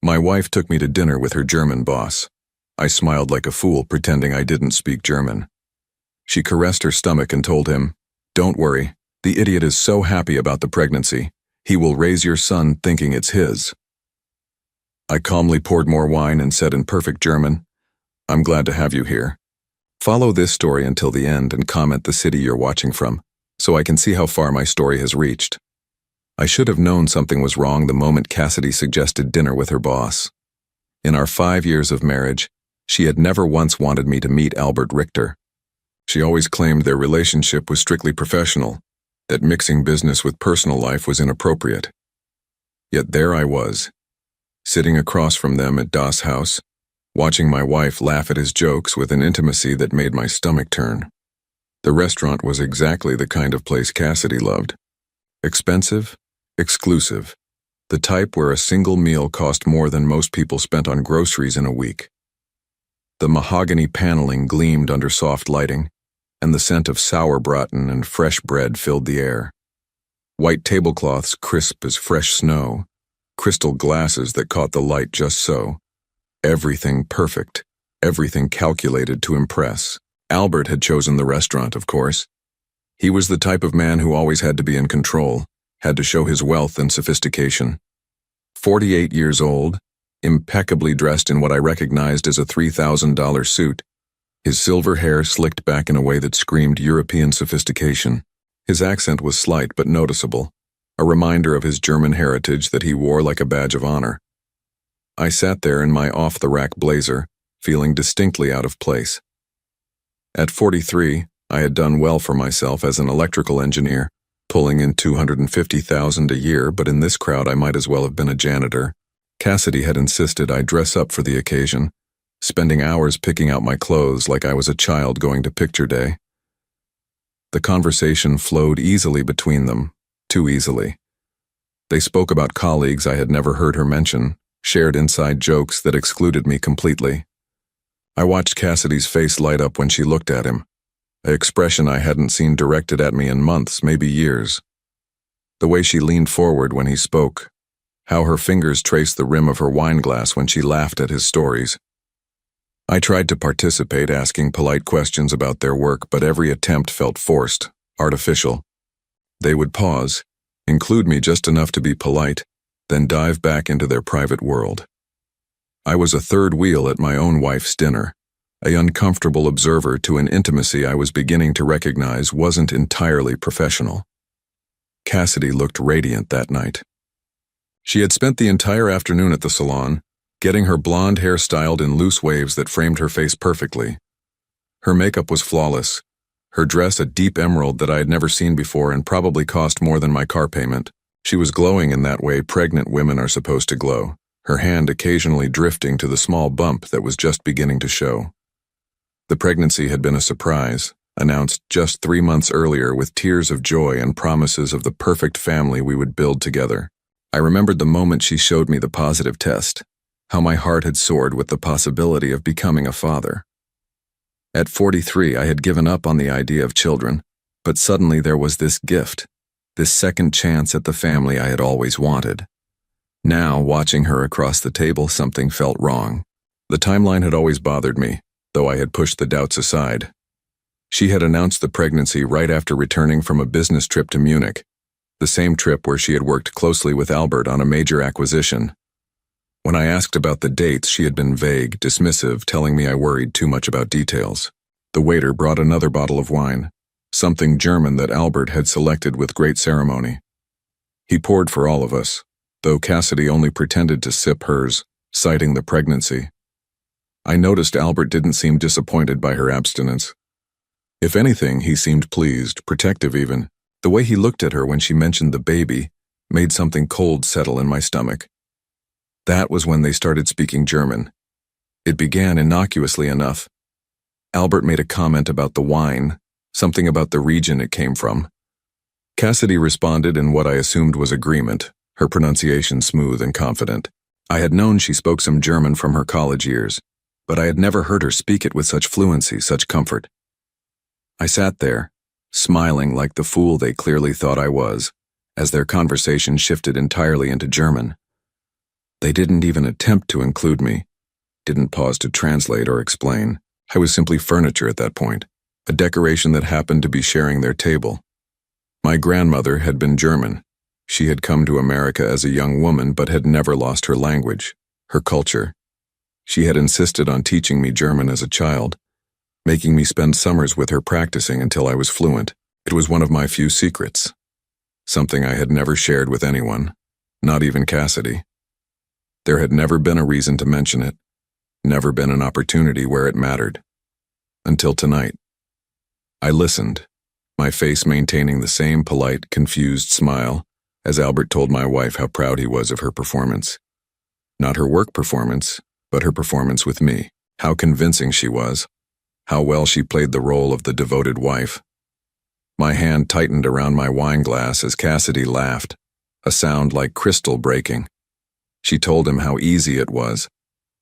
My wife took me to dinner with her German boss. I smiled like a fool, pretending I didn't speak German. She caressed her stomach and told him, "Don't worry, the idiot is so happy about the pregnancy. He will raise your son thinking it's his." I calmly poured more wine and said in perfect German, "I'm glad to have you here. Follow this story until the end and comment the city you're watching from, so I can see how far my story has reached." I should have known something was wrong the moment Cassidy suggested dinner with her boss. In our 5 years of marriage, she had never once wanted me to meet Albert Richter. She always claimed their relationship was strictly professional, that mixing business with personal life was inappropriate. Yet there I was, sitting across from them at Das House, watching my wife laugh at his jokes with an intimacy that made my stomach turn. The restaurant was exactly the kind of place Cassidy loved. Expensive, exclusive, the type where a single meal cost more than most people spent on groceries in a week. The mahogany paneling gleamed under soft lighting, and the scent of sauerbraten and fresh bread filled the air. White tablecloths crisp as fresh snow, crystal glasses that caught the light just so. Everything perfect, everything calculated to impress. Albert had chosen the restaurant, of course. He was the type of man who always had to be in control, had to show his wealth and sophistication. 48 years old, impeccably dressed in what I recognized as a $3,000 suit, his silver hair slicked back in a way that screamed European sophistication. His accent was slight but noticeable, a reminder of his German heritage that he wore like a badge of honor. I sat there in my off-the-rack blazer, feeling distinctly out of place. At 43, I had done well for myself as an electrical engineer, pulling in $250,000 a year, but in this crowd I might as well have been a janitor. Cassidy had insisted I dress up for the occasion, spending hours picking out my clothes like I was a child going to picture day. The conversation flowed easily between them, too easily. They spoke about colleagues I had never heard her mention, shared inside jokes that excluded me completely. I watched Cassidy's face light up when she looked at him, an expression I hadn't seen directed at me in months, maybe years. The way she leaned forward when he spoke, how her fingers traced the rim of her wine glass when she laughed at his stories. I tried to participate, asking polite questions about their work, but every attempt felt forced, artificial. They would pause, include me just enough to be polite, then dive back into their private world. I was a third wheel at my own wife's dinner, an uncomfortable observer to an intimacy I was beginning to recognize wasn't entirely professional. Cassidy looked radiant that night. She had spent the entire afternoon at the salon, getting her blonde hair styled in loose waves that framed her face perfectly. Her makeup was flawless, her dress a deep emerald that I had never seen before and probably cost more than my car payment. She was glowing in that way pregnant women are supposed to glow, her hand occasionally drifting to the small bump that was just beginning to show. The pregnancy had been a surprise, announced just 3 months earlier with tears of joy and promises of the perfect family we would build together. I remembered the moment she showed me the positive test, how my heart had soared with the possibility of becoming a father. At 43, I had given up on the idea of children, but suddenly there was this gift, this second chance at the family I had always wanted. Now, watching her across the table, something felt wrong. The timeline had always bothered me, though I had pushed the doubts aside. She had announced the pregnancy right after returning from a business trip to Munich, the same trip where she had worked closely with Albert on a major acquisition. When I asked about the dates, she had been vague, dismissive, telling me I worried too much about details. The waiter brought another bottle of wine, something German that Albert had selected with great ceremony. He poured for all of us, though Cassidy only pretended to sip hers, citing the pregnancy. I noticed Albert didn't seem disappointed by her abstinence. If anything, he seemed pleased, protective even. The way he looked at her when she mentioned the baby made something cold settle in my stomach. That was when they started speaking German. It began innocuously enough. Albert made a comment about the wine, something about the region it came from. Cassidy responded in what I assumed was agreement, her pronunciation smooth and confident. I had known she spoke some German from her college years, but I had never heard her speak it with such fluency, such comfort. I sat there, smiling like the fool they clearly thought I was, as their conversation shifted entirely into German. They didn't even attempt to include me, didn't pause to translate or explain. I was simply furniture at that point, a decoration that happened to be sharing their table. My grandmother had been German. She had come to America as a young woman but had never lost her language, her culture. She had insisted on teaching me German as a child, making me spend summers with her practicing until I was fluent. It was one of my few secrets, something I had never shared with anyone, not even Cassidy. There had never been a reason to mention it, never been an opportunity where it mattered. Until tonight. I listened, my face maintaining the same polite, confused smile, as Albert told my wife how proud he was of her performance. Not her work performance, but her performance with me. How convincing she was. How well she played the role of the devoted wife. My hand tightened around my wine glass as Cassidy laughed, a sound like crystal breaking. She told him how easy it was,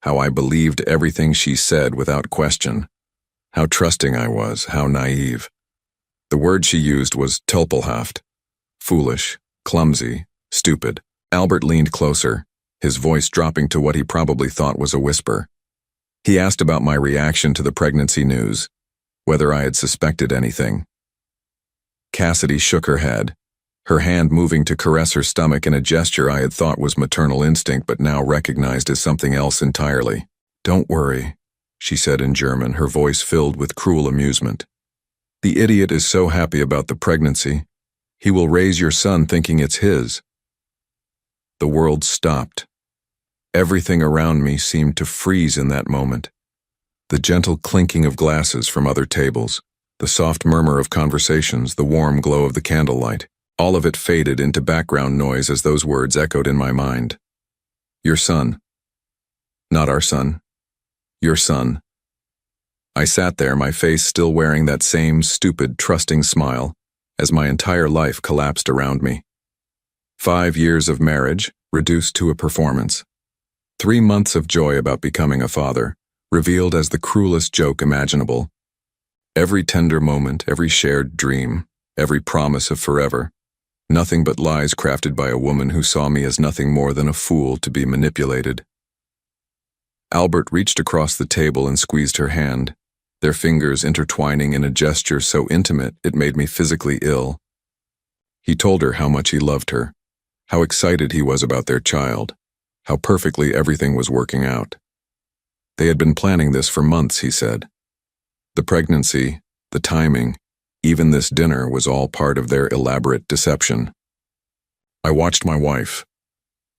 how I believed everything she said without question, how trusting I was, how naive. The word she used was tölpelhaft, foolish, clumsy, stupid. Albert leaned closer, his voice dropping to what he probably thought was a whisper. He asked about my reaction to the pregnancy news, whether I had suspected anything. Cassidy shook her head, her hand moving to caress her stomach in a gesture I had thought was maternal instinct but now recognized as something else entirely. Don't worry, she said in German, her voice filled with cruel amusement. The idiot is so happy about the pregnancy. He will raise your son thinking it's his. The world stopped. Everything around me seemed to freeze in that moment. The gentle clinking of glasses from other tables, the soft murmur of conversations, the warm glow of the candlelight, all of it faded into background noise as those words echoed in my mind. Your son. Not our son. Your son. I sat there, my face still wearing that same stupid, trusting smile, as my entire life collapsed around me. 5 years of marriage, reduced to a performance. 3 months of joy about becoming a father, revealed as the cruelest joke imaginable. Every tender moment, every shared dream, every promise of forever. Nothing but lies crafted by a woman who saw me as nothing more than a fool to be manipulated. Albert reached across the table and squeezed her hand, their fingers intertwining in a gesture so intimate it made me physically ill. He told her how much he loved her, how excited he was about their child, how perfectly everything was working out. They had been planning this for months, he said. The pregnancy, the timing, even this dinner was all part of their elaborate deception. I watched my wife,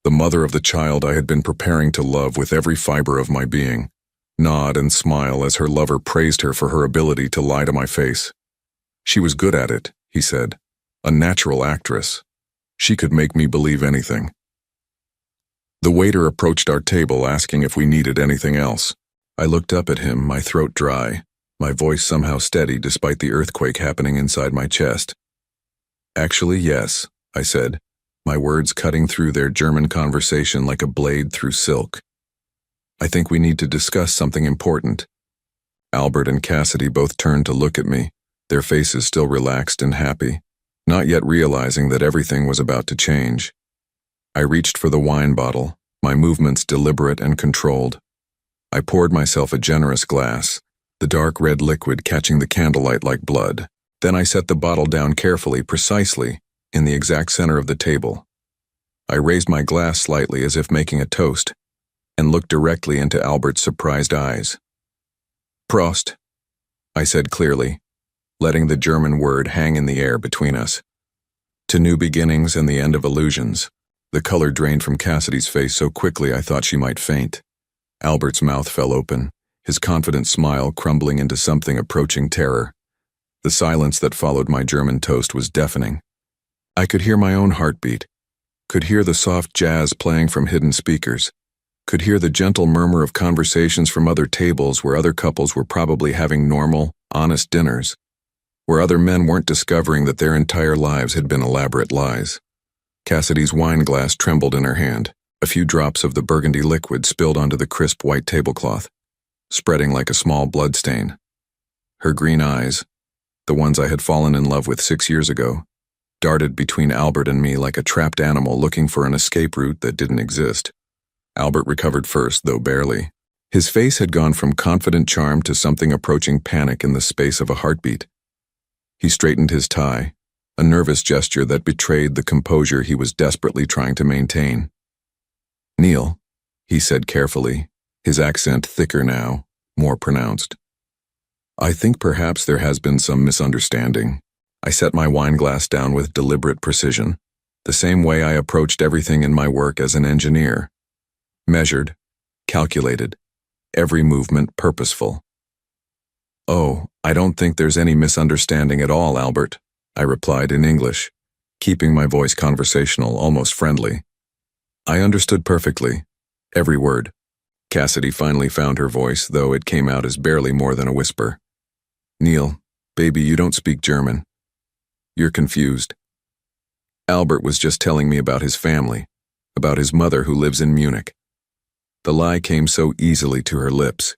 the mother of the child I had been preparing to love with every fiber of my being, nod and smile as her lover praised her for her ability to lie to my face. She was good at it, he said, a natural actress. She could make me believe anything. The waiter approached our table asking if we needed anything else. I looked up at him, my throat dry, my voice somehow steady despite the earthquake happening inside my chest. Actually, yes, I said, my words cutting through their German conversation like a blade through silk. I think we need to discuss something important. Albert and Cassidy both turned to look at me, their faces still relaxed and happy, not yet realizing that everything was about to change. I reached for the wine bottle, my movements deliberate and controlled. I poured myself a generous glass, the dark red liquid catching the candlelight like blood. Then I set the bottle down carefully, precisely, in the exact center of the table. I raised my glass slightly as if making a toast, and looked directly into Albert's surprised eyes. Prost, I said clearly, letting the German word hang in the air between us. To new beginnings and the end of illusions. The color drained from Cassidy's face so quickly I thought she might faint. Albert's mouth fell open, his confident smile crumbling into something approaching terror. The silence that followed my German toast was deafening. I could hear my own heartbeat, could hear the soft jazz playing from hidden speakers, could hear the gentle murmur of conversations from other tables where other couples were probably having normal, honest dinners, where other men weren't discovering that their entire lives had been elaborate lies. Cassidy's wine glass trembled in her hand. A few drops of the burgundy liquid spilled onto the crisp white tablecloth, spreading like a small blood stain. Her green eyes, the ones I had fallen in love with 6 years ago, darted between Albert and me like a trapped animal looking for an escape route that didn't exist. Albert recovered first, though barely. His face had gone from confident charm to something approaching panic in the space of a heartbeat. He straightened his tie, a nervous gesture that betrayed the composure he was desperately trying to maintain. "Neil," he said carefully, his accent thicker now, more pronounced. "I think perhaps there has been some misunderstanding." I set my wine glass down with deliberate precision, the same way I approached everything in my work as an engineer. Measured, calculated, every movement purposeful. "Oh, I don't think there's any misunderstanding at all, Albert," I replied in English, keeping my voice conversational, almost friendly. "I understood perfectly, every word." Cassidy finally found her voice, though it came out as barely more than a whisper. "Neil, baby, you don't speak German. You're confused. Albert was just telling me about his family, about his mother who lives in Munich." The lie came so easily to her lips.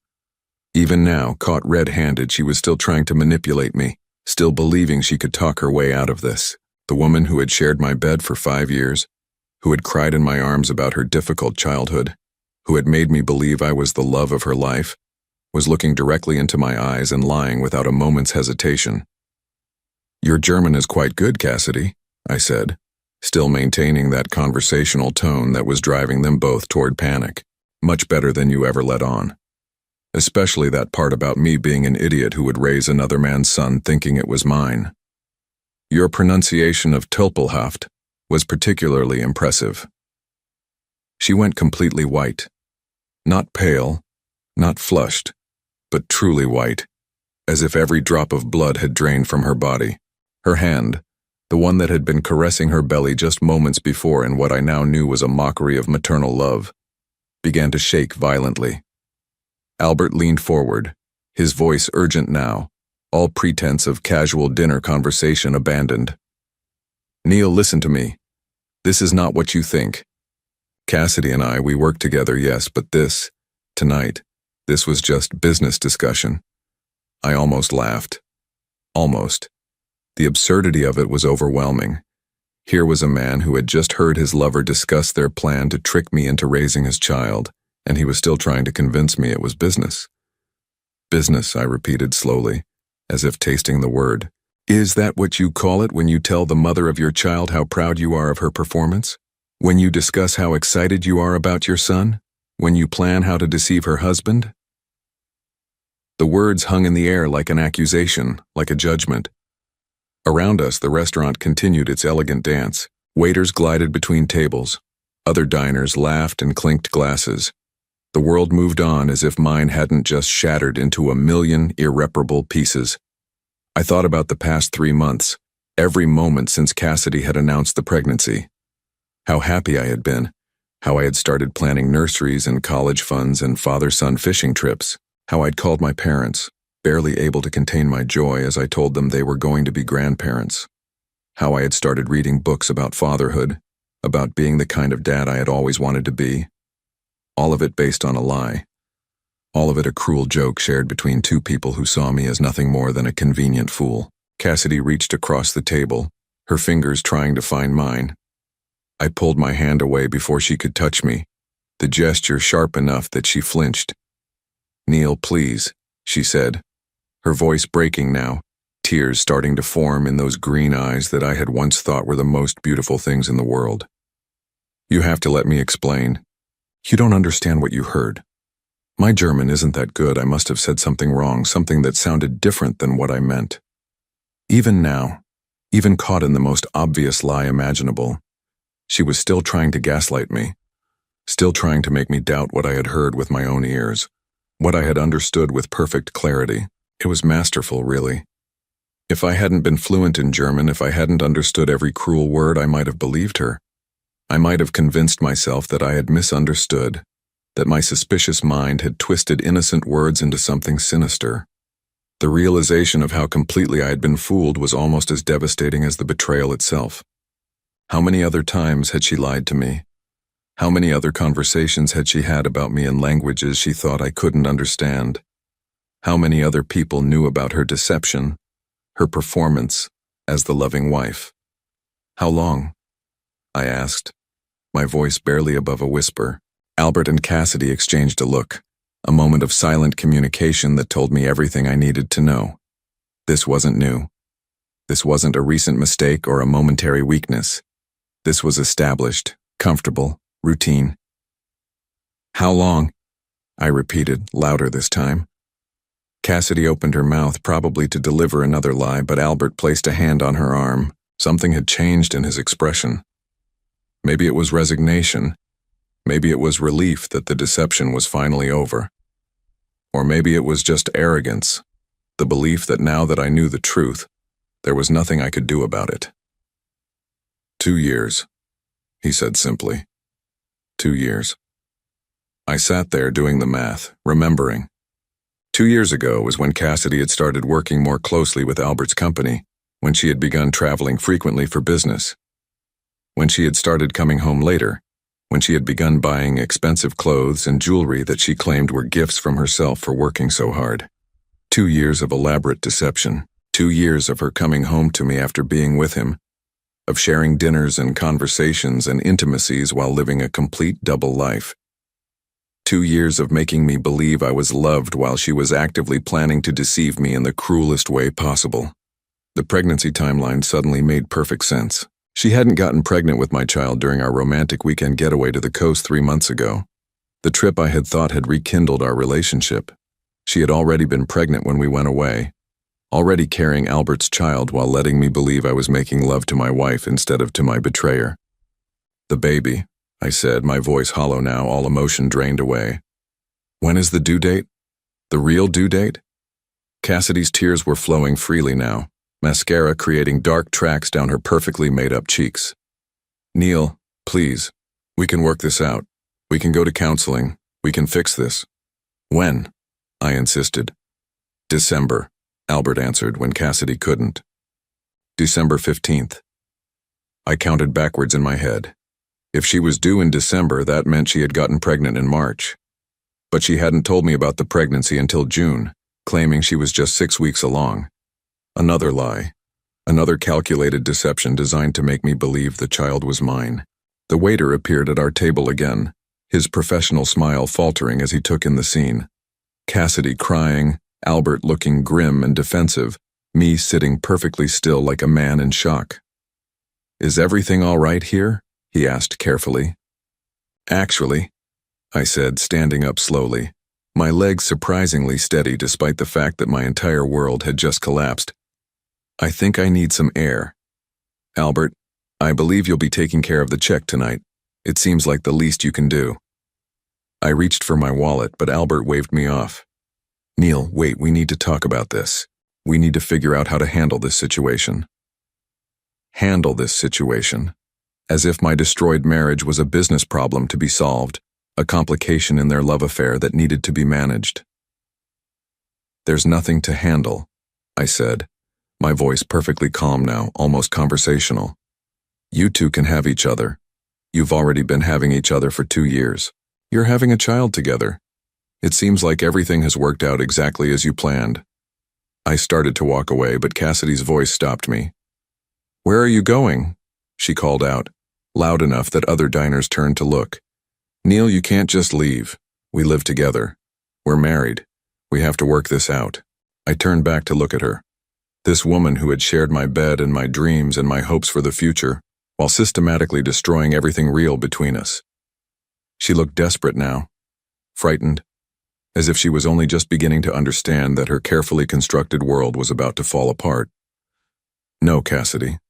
Even now, caught red-handed, she was still trying to manipulate me, still believing she could talk her way out of this. The woman who had shared my bed for 5 years, who had cried in my arms about her difficult childhood, who had made me believe I was the love of her life, was looking directly into my eyes and lying without a moment's hesitation. "Your German is quite good, Cassidy," I said, still maintaining that conversational tone that was driving them both toward panic. "Much better than you ever let on. Especially that part about me being an idiot who would raise another man's son thinking it was mine. Your pronunciation of Tölpelhaft was particularly impressive." She went completely white. Not pale, not flushed, but truly white, as if every drop of blood had drained from her body. Her hand, the one that had been caressing her belly just moments before in what I now knew was a mockery of maternal love, began to shake violently. Albert leaned forward, his voice urgent now, all pretense of casual dinner conversation abandoned. "Neil, listen to me. This is not what you think. Cassidy and I, we work together, yes, but tonight, this was just business discussion." I almost laughed. Almost. The absurdity of it was overwhelming. Here was a man who had just heard his lover discuss their plan to trick me into raising his child, and he was still trying to convince me it was business. "Business," I repeated slowly, as if tasting the word. "Is that what you call it when you tell the mother of your child how proud you are of her performance? When you discuss how excited you are about your son? When you plan how to deceive her husband?" The words hung in the air like an accusation, like a judgment. Around us, the restaurant continued its elegant dance. Waiters glided between tables. Other diners laughed and clinked glasses. The world moved on as if mine hadn't just shattered into a million irreparable pieces. I thought about the past 3 months, every moment since Cassidy had announced the pregnancy. How happy I had been, how I had started planning nurseries and college funds and father-son fishing trips, how I'd called my parents, barely able to contain my joy as I told them they were going to be grandparents, how I had started reading books about fatherhood, about being the kind of dad I had always wanted to be. All of it based on a lie. All of it a cruel joke shared between two people who saw me as nothing more than a convenient fool. Cassidy reached across the table, her fingers trying to find mine. I pulled my hand away before she could touch me, the gesture sharp enough that she flinched. "Neil, please," she said, her voice breaking now, tears starting to form in those green eyes that I had once thought were the most beautiful things in the world. "You have to let me explain. You don't understand what you heard. My German isn't that good. I must have said something wrong, something that sounded different than what I meant." Even now, even caught in the most obvious lie imaginable, she was still trying to gaslight me, still trying to make me doubt what I had heard with my own ears, what I had understood with perfect clarity. It was masterful, really. If I hadn't been fluent in German, if I hadn't understood every cruel word, I might have believed her. I might have convinced myself that I had misunderstood, that my suspicious mind had twisted innocent words into something sinister. The realization of how completely I had been fooled was almost as devastating as the betrayal itself. How many other times had she lied to me? How many other conversations had she had about me in languages she thought I couldn't understand? How many other people knew about her deception, her performance as the loving wife? "How long?" I asked, my voice barely above a whisper. Albert and Cassidy exchanged a look, a moment of silent communication that told me everything I needed to know. This wasn't new. This wasn't a recent mistake or a momentary weakness. This was established, comfortable, routine. "How long?" I repeated, louder this time. Cassidy opened her mouth, probably to deliver another lie, but Albert placed a hand on her arm. Something had changed in his expression. Maybe it was resignation. Maybe it was relief that the deception was finally over. Or maybe it was just arrogance, the belief that now that I knew the truth, there was nothing I could do about it. 2 years, he said simply. 2 years. I sat there doing the math, remembering. 2 years ago was when Cassidy had started working more closely with Albert's company, when she had begun traveling frequently for business, when she had started coming home later, when she had begun buying expensive clothes and jewelry that she claimed were gifts from herself for working so hard. 2 years of elaborate deception, 2 years of her coming home to me after being with him, of sharing dinners and conversations and intimacies while living a complete double life. 2 years of making me believe I was loved while she was actively planning to deceive me in the cruelest way possible. The pregnancy timeline suddenly made perfect sense. She hadn't gotten pregnant with my child during our romantic weekend getaway to the coast 3 months ago. The trip I had thought had rekindled our relationship. She had already been pregnant when we went away, already carrying Albert's child while letting me believe I was making love to my wife instead of to my betrayer. "The baby," I said, my voice hollow now, all emotion drained away. "When is the due date? The real due date?" Cassidy's tears were flowing freely now, mascara creating dark tracks down her perfectly made-up cheeks. "Neil, please. We can work this out. We can go to counseling. We can fix this." "When?" I insisted. "December," Albert answered when Cassidy couldn't. "December 15th. I counted backwards in my head. If she was due in December, that meant she had gotten pregnant in March. But she hadn't told me about the pregnancy until June, claiming she was just 6 weeks along. Another lie. Another calculated deception designed to make me believe the child was mine. The waiter appeared at our table again, his professional smile faltering as he took in the scene. Cassidy crying, Albert looking grim and defensive, me sitting perfectly still like a man in shock. "Is everything all right here?" he asked carefully. "Actually," I said, standing up slowly, my legs surprisingly steady despite the fact that my entire world had just collapsed. "I think I need some air. Albert, I believe you'll be taking care of the check tonight. It seems like the least you can do." I reached for my wallet, but Albert waved me off. "Neil, wait, we need to talk about this. We need to figure out how to handle this situation." Handle this situation. As if my destroyed marriage was a business problem to be solved, a complication in their love affair that needed to be managed. "There's nothing to handle," I said, my voice perfectly calm now, almost conversational. "You two can have each other. You've already been having each other for 2 years. You're having a child together. It seems like everything has worked out exactly as you planned." I started to walk away, but Cassidy's voice stopped me. "Where are you going?" she called out, loud enough that other diners turned to look. "Neil, you can't just leave. We live together. We're married. We have to work this out." I turned back to look at her. This woman who had shared my bed and my dreams and my hopes for the future, while systematically destroying everything real between us. She looked desperate now, frightened, as if she was only just beginning to understand that her carefully constructed world was about to fall apart. "No, Cassidy,"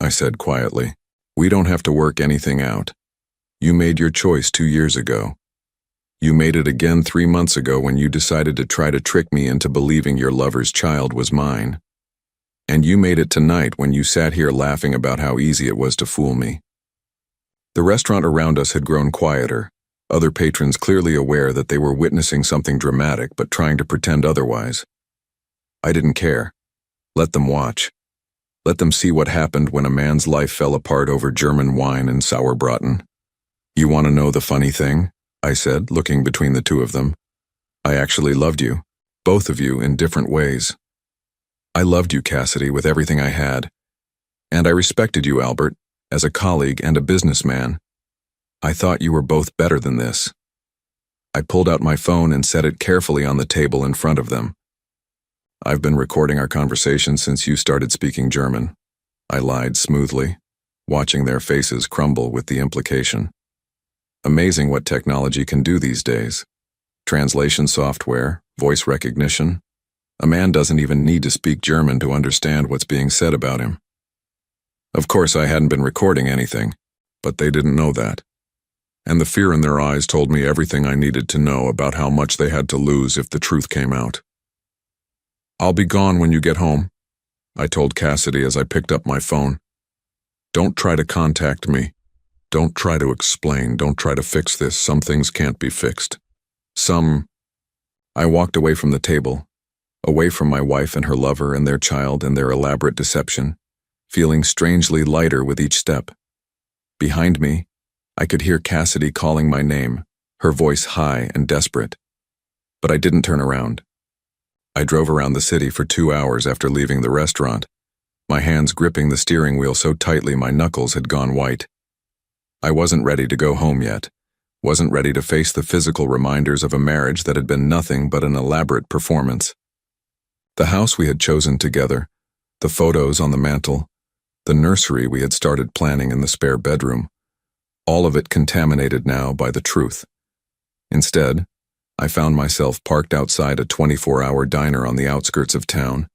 I said quietly. "We don't have to work anything out. You made your choice 2 years ago. You made it again 3 months ago when you decided to try to trick me into believing your lover's child was mine. And you made it tonight when you sat here laughing about how easy it was to fool me." The restaurant around us had grown quieter, other patrons clearly aware that they were witnessing something dramatic but trying to pretend otherwise. I didn't care. Let them watch. Let them see what happened when a man's life fell apart over German wine and sauerbraten. "You want to know the funny thing?" I said, looking between the two of them. "I actually loved you, both of you in different ways. I loved you, Cassidy, with everything I had. And I respected you, Albert, as a colleague and a businessman. I thought you were both better than this. I pulled out my phone and set it carefully on the table in front of them. "I've been recording our conversation since you started speaking German," I lied smoothly, watching their faces crumble with the implication. Amazing what technology can do these days. Translation software, voice recognition. A man doesn't even need to speak German to understand what's being said about him. Of course, I hadn't been recording anything, but they didn't know that. And the fear in their eyes told me everything I needed to know about how much they had to lose if the truth came out. "I'll be gone when you get home," I told Cassidy as I picked up my phone. "Don't try to contact me. Don't try to explain. Don't try to fix this. Some things can't be fixed. I walked away from the table, away from my wife and her lover and their child and their elaborate deception, feeling strangely lighter with each step. Behind me, I could hear Cassidy calling my name, her voice high and desperate. But I didn't turn around. I drove around the city for 2 hours after leaving the restaurant, my hands gripping the steering wheel so tightly my knuckles had gone white. I wasn't ready to go home yet, wasn't ready to face the physical reminders of a marriage that had been nothing but an elaborate performance. The house we had chosen together, the photos on the mantel, the nursery we had started planning in the spare bedroom, all of it contaminated now by the truth. Instead, I found myself parked outside a 24-hour diner on the outskirts of town,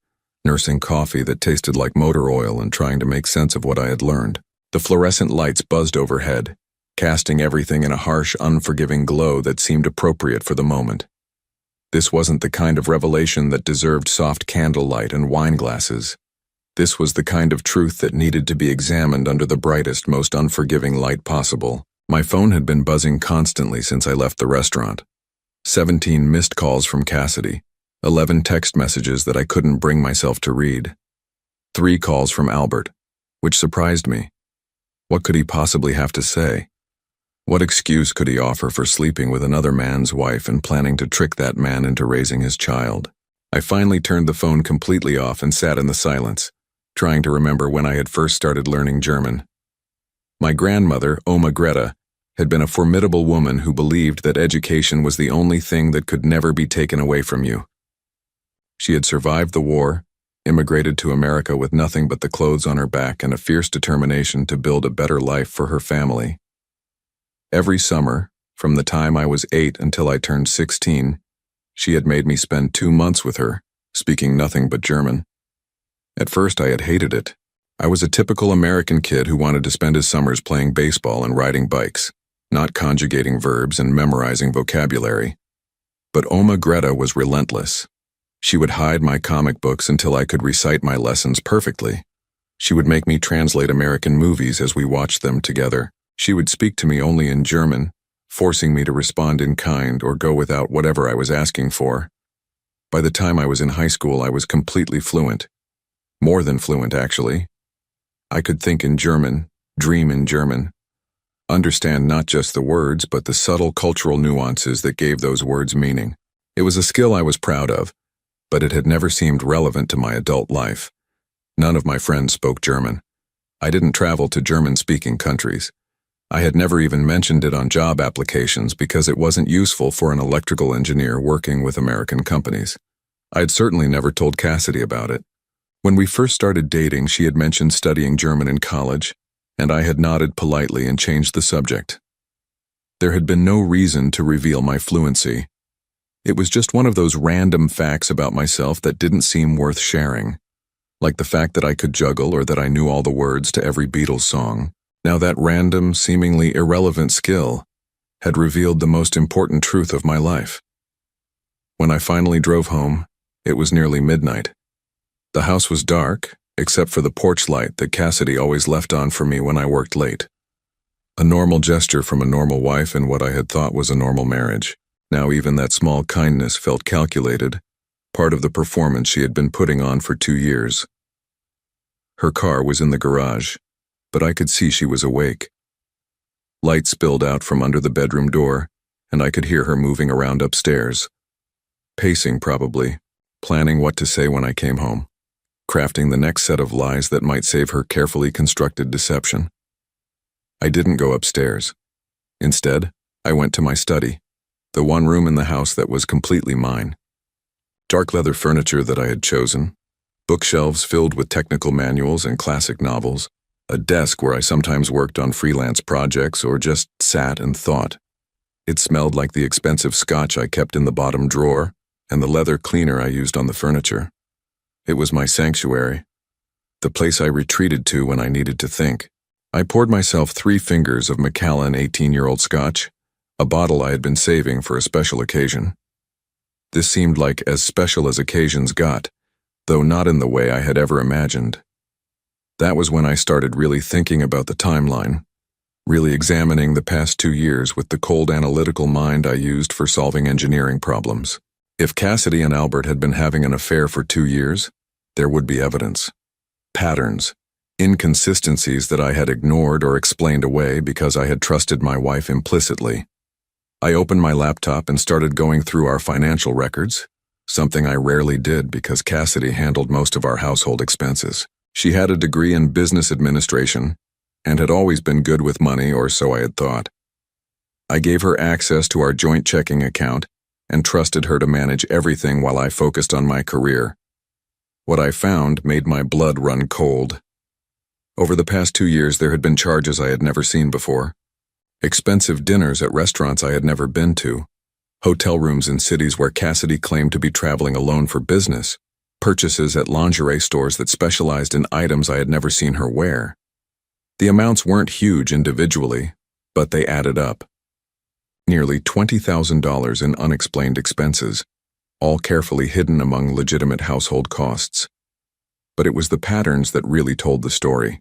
nursing coffee that tasted like motor oil and trying to make sense of what I had learned. The fluorescent lights buzzed overhead, casting everything in a harsh, unforgiving glow that seemed appropriate for the moment. This wasn't the kind of revelation that deserved soft candlelight and wine glasses. This was the kind of truth that needed to be examined under the brightest, most unforgiving light possible. My phone had been buzzing constantly since I left the restaurant. 17 missed calls from Cassidy, 11 text messages that I couldn't bring myself to read. 3 calls from Albert, which surprised me. What could he possibly have to say? What excuse could he offer for sleeping with another man's wife and planning to trick that man into raising his child? I finally turned the phone completely off and sat in the silence, trying to remember when I had first started learning German. My grandmother, Oma Greta, had been a formidable woman who believed that education was the only thing that could never be taken away from you. She had survived the war, immigrated to America with nothing but the clothes on her back and a fierce determination to build a better life for her family. Every summer, from the time I was 8 until I turned 16, she had made me spend 2 months with her, speaking nothing but German. At first I had hated it. I was a typical American kid who wanted to spend his summers playing baseball and riding bikes, not conjugating verbs and memorizing vocabulary. But Oma Greta was relentless. She would hide my comic books until I could recite my lessons perfectly. She would make me translate American movies as we watched them together. She would speak to me only in German, forcing me to respond in kind or go without whatever I was asking for. By the time I was in high school, I was completely fluent. More than fluent, actually. I could think in German, dream in German, understand not just the words, but the subtle cultural nuances that gave those words meaning. It was a skill I was proud of, but it had never seemed relevant to my adult life. None of my friends spoke German. I didn't travel to German-speaking countries. I had never even mentioned it on job applications because it wasn't useful for an electrical engineer working with American companies. I had certainly never told Cassidy about it. When we first started dating, she had mentioned studying German in college, and I had nodded politely and changed the subject. There had been no reason to reveal my fluency. It was just one of those random facts about myself that didn't seem worth sharing, like the fact that I could juggle or that I knew all the words to every Beatles song. Now that random, seemingly irrelevant skill had revealed the most important truth of my life. When I finally drove home, it was nearly midnight. The house was dark, except for the porch light that Cassidy always left on for me when I worked late. A normal gesture from a normal wife in what I had thought was a normal marriage. Now even that small kindness felt calculated, part of the performance she had been putting on for 2 years. Her car was in the garage, but I could see she was awake. Light spilled out from under the bedroom door, and I could hear her moving around upstairs. Pacing probably, planning what to say when I came home, crafting the next set of lies that might save her carefully constructed deception. I didn't go upstairs. Instead, I went to my study. The one room in the house that was completely mine. Dark leather furniture that I had chosen, bookshelves filled with technical manuals and classic novels, a desk where I sometimes worked on freelance projects or just sat and thought. It smelled like the expensive scotch I kept in the bottom drawer and the leather cleaner I used on the furniture. It was my sanctuary, the place I retreated to when I needed to think. I poured myself 3 fingers of Macallan 18-year-old scotch, a bottle I had been saving for a special occasion. This seemed like as special as occasions got, though not in the way I had ever imagined. That was when I started really thinking about the timeline, really examining the past 2 years with the cold analytical mind I used for solving engineering problems. If Cassidy and Albert had been having an affair for 2 years, there would be evidence. Patterns, inconsistencies that I had ignored or explained away because I had trusted my wife implicitly. I opened my laptop and started going through our financial records, something I rarely did because Cassidy handled most of our household expenses. She had a degree in business administration and had always been good with money, or so I had thought. I gave her access to our joint checking account and trusted her to manage everything while I focused on my career. What I found made my blood run cold. Over the past 2 years, there had been charges I had never seen before. Expensive dinners at restaurants I had never been to, hotel rooms in cities where Cassidy claimed to be traveling alone for business, purchases at lingerie stores that specialized in items I had never seen her wear. The amounts weren't huge individually, but they added up. Nearly $20,000 in unexplained expenses, all carefully hidden among legitimate household costs. But it was the patterns that really told the story.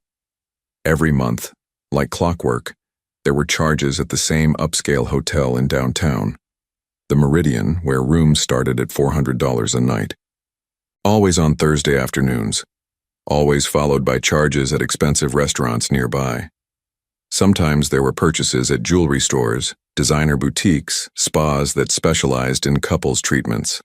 Every month, like clockwork, there were charges at the same upscale hotel in downtown, the Meridian, where rooms started at $400 a night. Always on Thursday afternoons, always followed by charges at expensive restaurants nearby. Sometimes there were purchases at jewelry stores, designer boutiques, spas that specialized in couples treatments.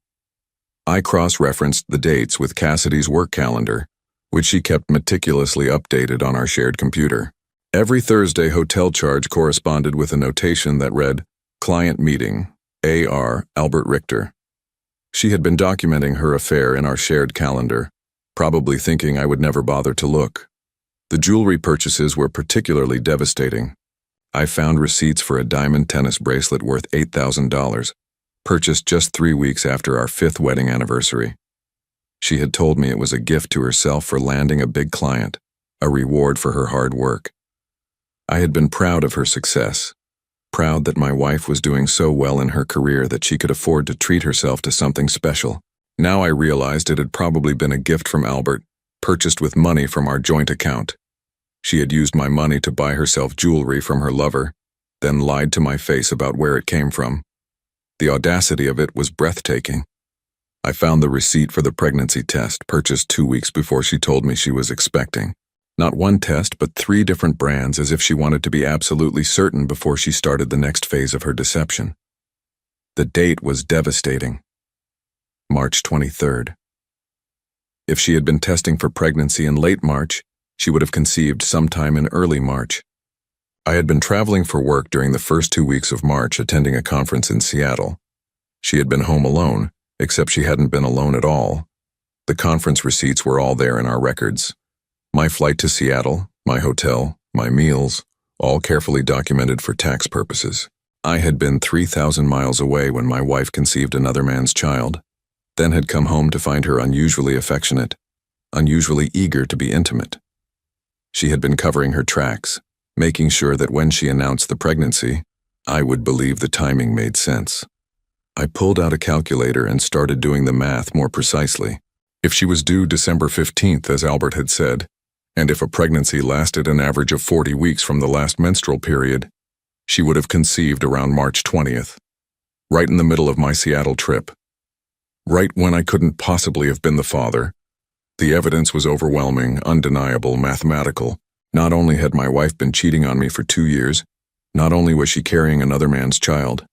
I cross-referenced the dates with Cassidy's work calendar, which she kept meticulously updated on our shared computer. Every Thursday hotel charge corresponded with a notation that read, "Client meeting, A.R. Albert Richter." She had been documenting her affair in our shared calendar, probably thinking I would never bother to look. The jewelry purchases were particularly devastating. I found receipts for a diamond tennis bracelet worth $8,000, purchased just 3 weeks after our 5th wedding anniversary. She had told me it was a gift to herself for landing a big client, a reward for her hard work. I had been proud of her success, proud that my wife was doing so well in her career that she could afford to treat herself to something special. Now I realized it had probably been a gift from Albert, purchased with money from our joint account. She had used my money to buy herself jewelry from her lover, then lied to my face about where it came from. The audacity of it was breathtaking. I found the receipt for the pregnancy test, purchased 2 weeks before she told me she was expecting. Not one test, but 3 different brands, as if she wanted to be absolutely certain before she started the next phase of her deception. The date was devastating. March 23rd. If she had been testing for pregnancy in late March, she would have conceived sometime in early March. I had been traveling for work during the first 2 weeks of March, attending a conference in Seattle. She had been home alone, except she hadn't been alone at all. The conference receipts were all there in our records. My flight to Seattle, my hotel, my meals, all carefully documented for tax purposes. I had been 3,000 miles away when my wife conceived another man's child, then had come home to find her unusually affectionate, unusually eager to be intimate. She had been covering her tracks, making sure that when she announced the pregnancy, I would believe the timing made sense. I pulled out a calculator and started doing the math more precisely. If she was due December 15th, as Albert had said, and if a pregnancy lasted an average of 40 weeks from the last menstrual period, she would have conceived around March 20th, right in the middle of my Seattle trip. Right when I couldn't possibly have been the father. The evidence was overwhelming, undeniable, mathematical. Not only had my wife been cheating on me for 2 years, not only was she carrying another man's child,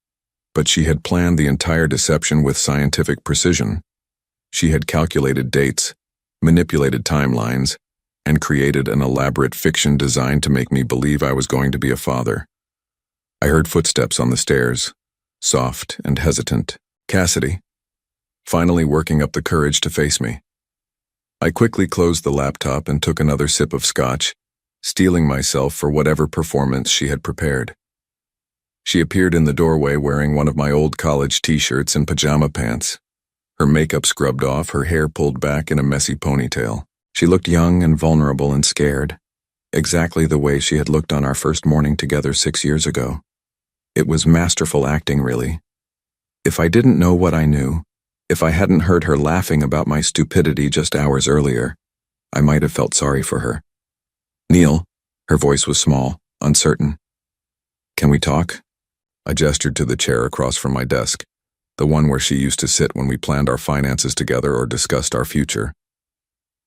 but she had planned the entire deception with scientific precision. She had calculated dates, manipulated timelines, and created an elaborate fiction designed to make me believe I was going to be a father. I heard footsteps on the stairs, soft and hesitant. Cassidy, finally working up the courage to face me. I quickly closed the laptop and took another sip of scotch, steeling myself for whatever performance she had prepared. She appeared in the doorway wearing one of my old college t-shirts and pajama pants, her makeup scrubbed off, her hair pulled back in a messy ponytail. She looked young and vulnerable and scared, exactly the way she had looked on our first morning together 6 years ago. It was masterful acting, really. If I didn't know what I knew, if I hadn't heard her laughing about my stupidity just hours earlier, I might have felt sorry for her. "Neil," her voice was small, uncertain. "Can we talk?" I gestured to the chair across from my desk, the one where she used to sit when we planned our finances together or discussed our future.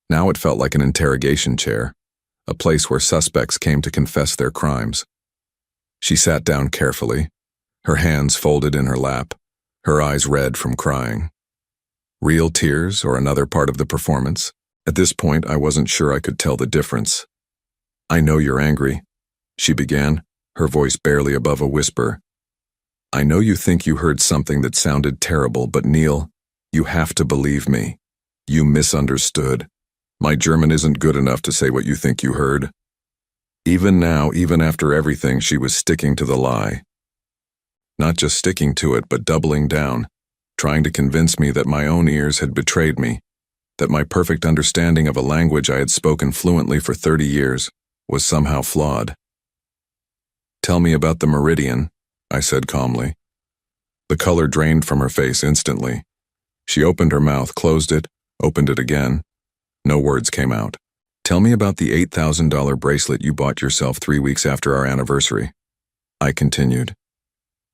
Now it felt like an interrogation chair, a place where suspects came to confess their crimes. She sat down carefully, her hands folded in her lap, her eyes red from crying. Real tears or another part of the performance? At this point, I wasn't sure I could tell the difference. "I know you're angry," she began, her voice barely above a whisper. "I know you think you heard something that sounded terrible, but Neil, you have to believe me. You misunderstood. My German isn't good enough to say what you think you heard." Even now, even after everything, she was sticking to the lie. Not just sticking to it, but doubling down, trying to convince me that my own ears had betrayed me, that my perfect understanding of a language I had spoken fluently for 30 years was somehow flawed. "Tell me about the meridian," I said calmly. The color drained from her face instantly. She opened her mouth, closed it, opened it again. No words came out. "Tell me about the $8,000 bracelet you bought yourself 3 weeks after our anniversary," I continued.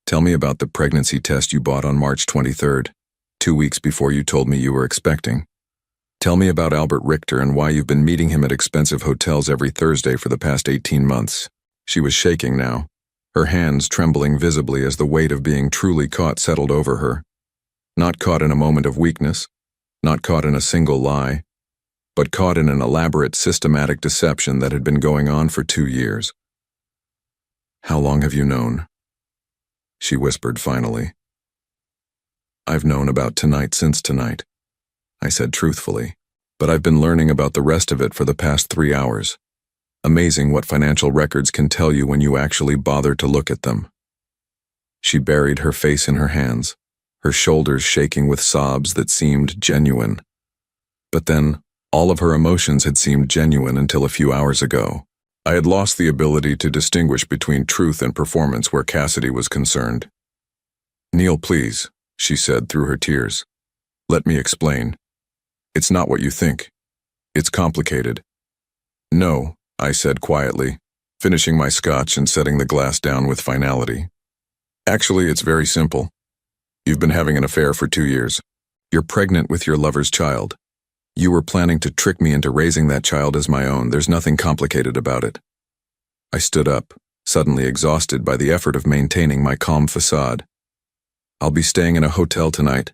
"Tell me about the pregnancy test you bought on March 23rd, 2 weeks before you told me you were expecting. Tell me about Albert Richter and why you've been meeting him at expensive hotels every Thursday for the past 18 months. She was shaking now, her hands trembling visibly as the weight of being truly caught settled over her. Not caught in a moment of weakness, not caught in a single lie, but caught in an elaborate, systematic deception that had been going on for 2 years. "How long have you known?" she whispered finally. "I've known about tonight since tonight," I said truthfully, "but I've been learning about the rest of it for the past 3 hours. Amazing what financial records can tell you when you actually bother to look at them." She buried her face in her hands, her shoulders shaking with sobs that seemed genuine. But then, all of her emotions had seemed genuine until a few hours ago. I had lost the ability to distinguish between truth and performance where Cassidy was concerned. "Neil, please," she said through her tears. "Let me explain. It's not what you think. It's complicated." "No," I said quietly, finishing my scotch and setting the glass down with finality. "Actually, it's very simple. You've been having an affair for 2 years. You're pregnant with your lover's child. You were planning to trick me into raising that child as my own. There's nothing complicated about it." I stood up, suddenly exhausted by the effort of maintaining my calm facade. "I'll be staying in a hotel tonight.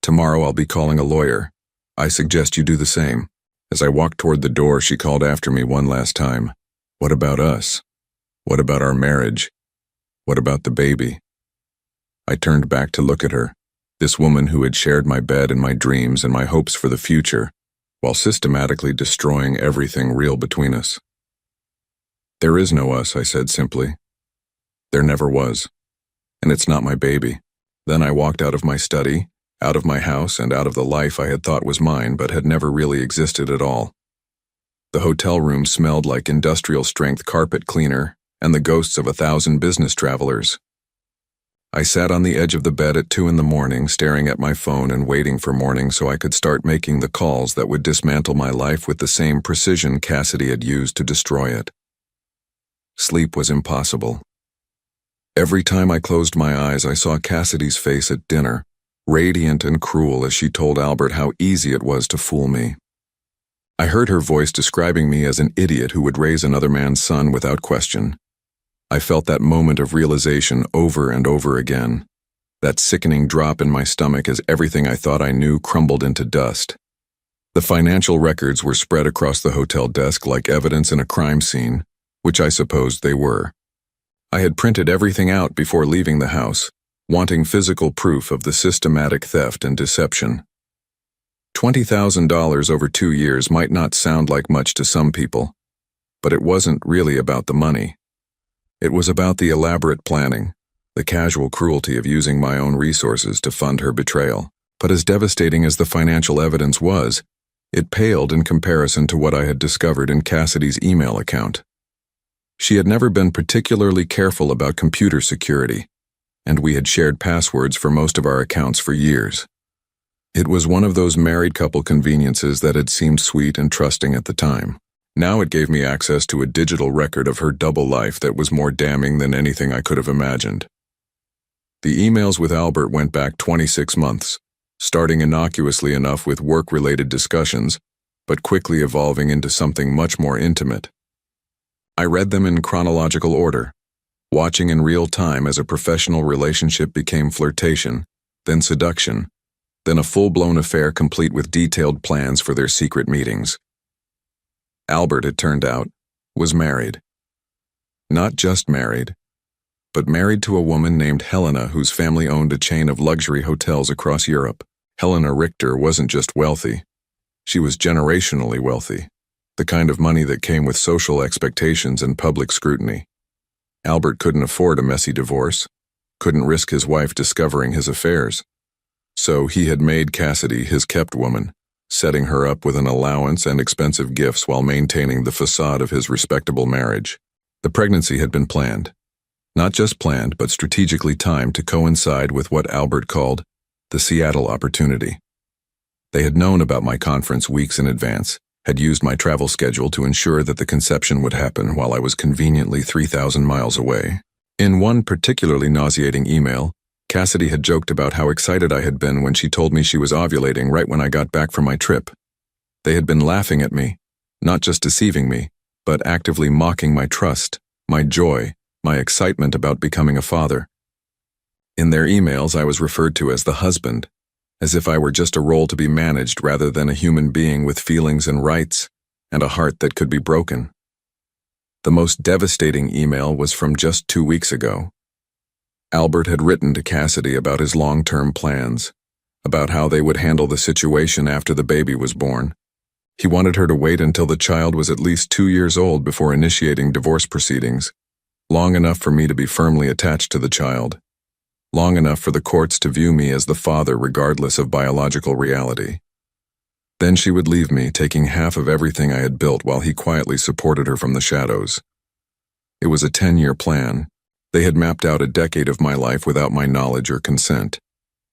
Tomorrow I'll be calling a lawyer. I suggest you do the same." As I walked toward the door, she called after me one last time. "What about us? What about our marriage? What about the baby?" I turned back to look at her, this woman who had shared my bed and my dreams and my hopes for the future, while systematically destroying everything real between us. "There is no us," I said simply. "There never was. And it's not my baby." Then I walked out of my study, out of my house, and out of the life I had thought was mine but had never really existed at all. The hotel room smelled like industrial-strength carpet cleaner and the ghosts of 1,000 business travelers. I sat on the edge of the bed at 2 in the morning, staring at my phone and waiting for morning so I could start making the calls that would dismantle my life with the same precision Cassidy had used to destroy it. Sleep was impossible. Every time I closed my eyes, I saw Cassidy's face at dinner, radiant and cruel as she told Albert how easy it was to fool me. I heard her voice describing me as an idiot who would raise another man's son without question. I felt that moment of realization over and over again, that sickening drop in my stomach as everything I thought I knew crumbled into dust. The financial records were spread across the hotel desk like evidence in a crime scene, which I supposed they were. I had printed everything out before leaving the house, wanting physical proof of the systematic theft and deception. $20,000 over 2 years might not sound like much to some people, but it wasn't really about the money. It was about the elaborate planning, the casual cruelty of using my own resources to fund her betrayal. But as devastating as the financial evidence was, it paled in comparison to what I had discovered in Cassidy's email account. She had never been particularly careful about computer security, and we had shared passwords for most of our accounts for years. It was one of those married couple conveniences that had seemed sweet and trusting at the time. Now it gave me access to a digital record of her double life that was more damning than anything I could have imagined. The emails with Albert went back 26 months, starting innocuously enough with work-related discussions, but quickly evolving into something much more intimate. I read them in chronological order, watching in real time as a professional relationship became flirtation, then seduction, then a full-blown affair complete with detailed plans for their secret meetings. Albert, it turned out, was married. Not just married, but married to a woman named Helena whose family owned a chain of luxury hotels across Europe. Helena Richter wasn't just wealthy. She was generationally wealthy, the kind of money that came with social expectations and public scrutiny. Albert couldn't afford a messy divorce, couldn't risk his wife discovering his affairs. So he had made Cassidy his kept woman, setting her up with an allowance and expensive gifts while maintaining the facade of his respectable marriage. The pregnancy had been planned. Not just planned, but strategically timed to coincide with what Albert called the Seattle opportunity. They had known about my conference weeks in advance, had used my travel schedule to ensure that the conception would happen while I was conveniently 3,000 miles away. In one particularly nauseating email, Cassidy had joked about how excited I had been when she told me she was ovulating right when I got back from my trip. They had been laughing at me, not just deceiving me, but actively mocking my trust, my joy, my excitement about becoming a father. In their emails, I was referred to as the husband, as if I were just a role to be managed rather than a human being with feelings and rights, and a heart that could be broken. The most devastating email was from just 2 weeks ago. Albert had written to Cassidy about his long-term plans, about how they would handle the situation after the baby was born. He wanted her to wait until the child was at least 2 years old before initiating divorce proceedings, long enough for me to be firmly attached to the child, long enough for the courts to view me as the father regardless of biological reality. Then she would leave me, taking half of everything I had built while he quietly supported her from the shadows. It was a 10-year plan. They had mapped out a decade of my life without my knowledge or consent,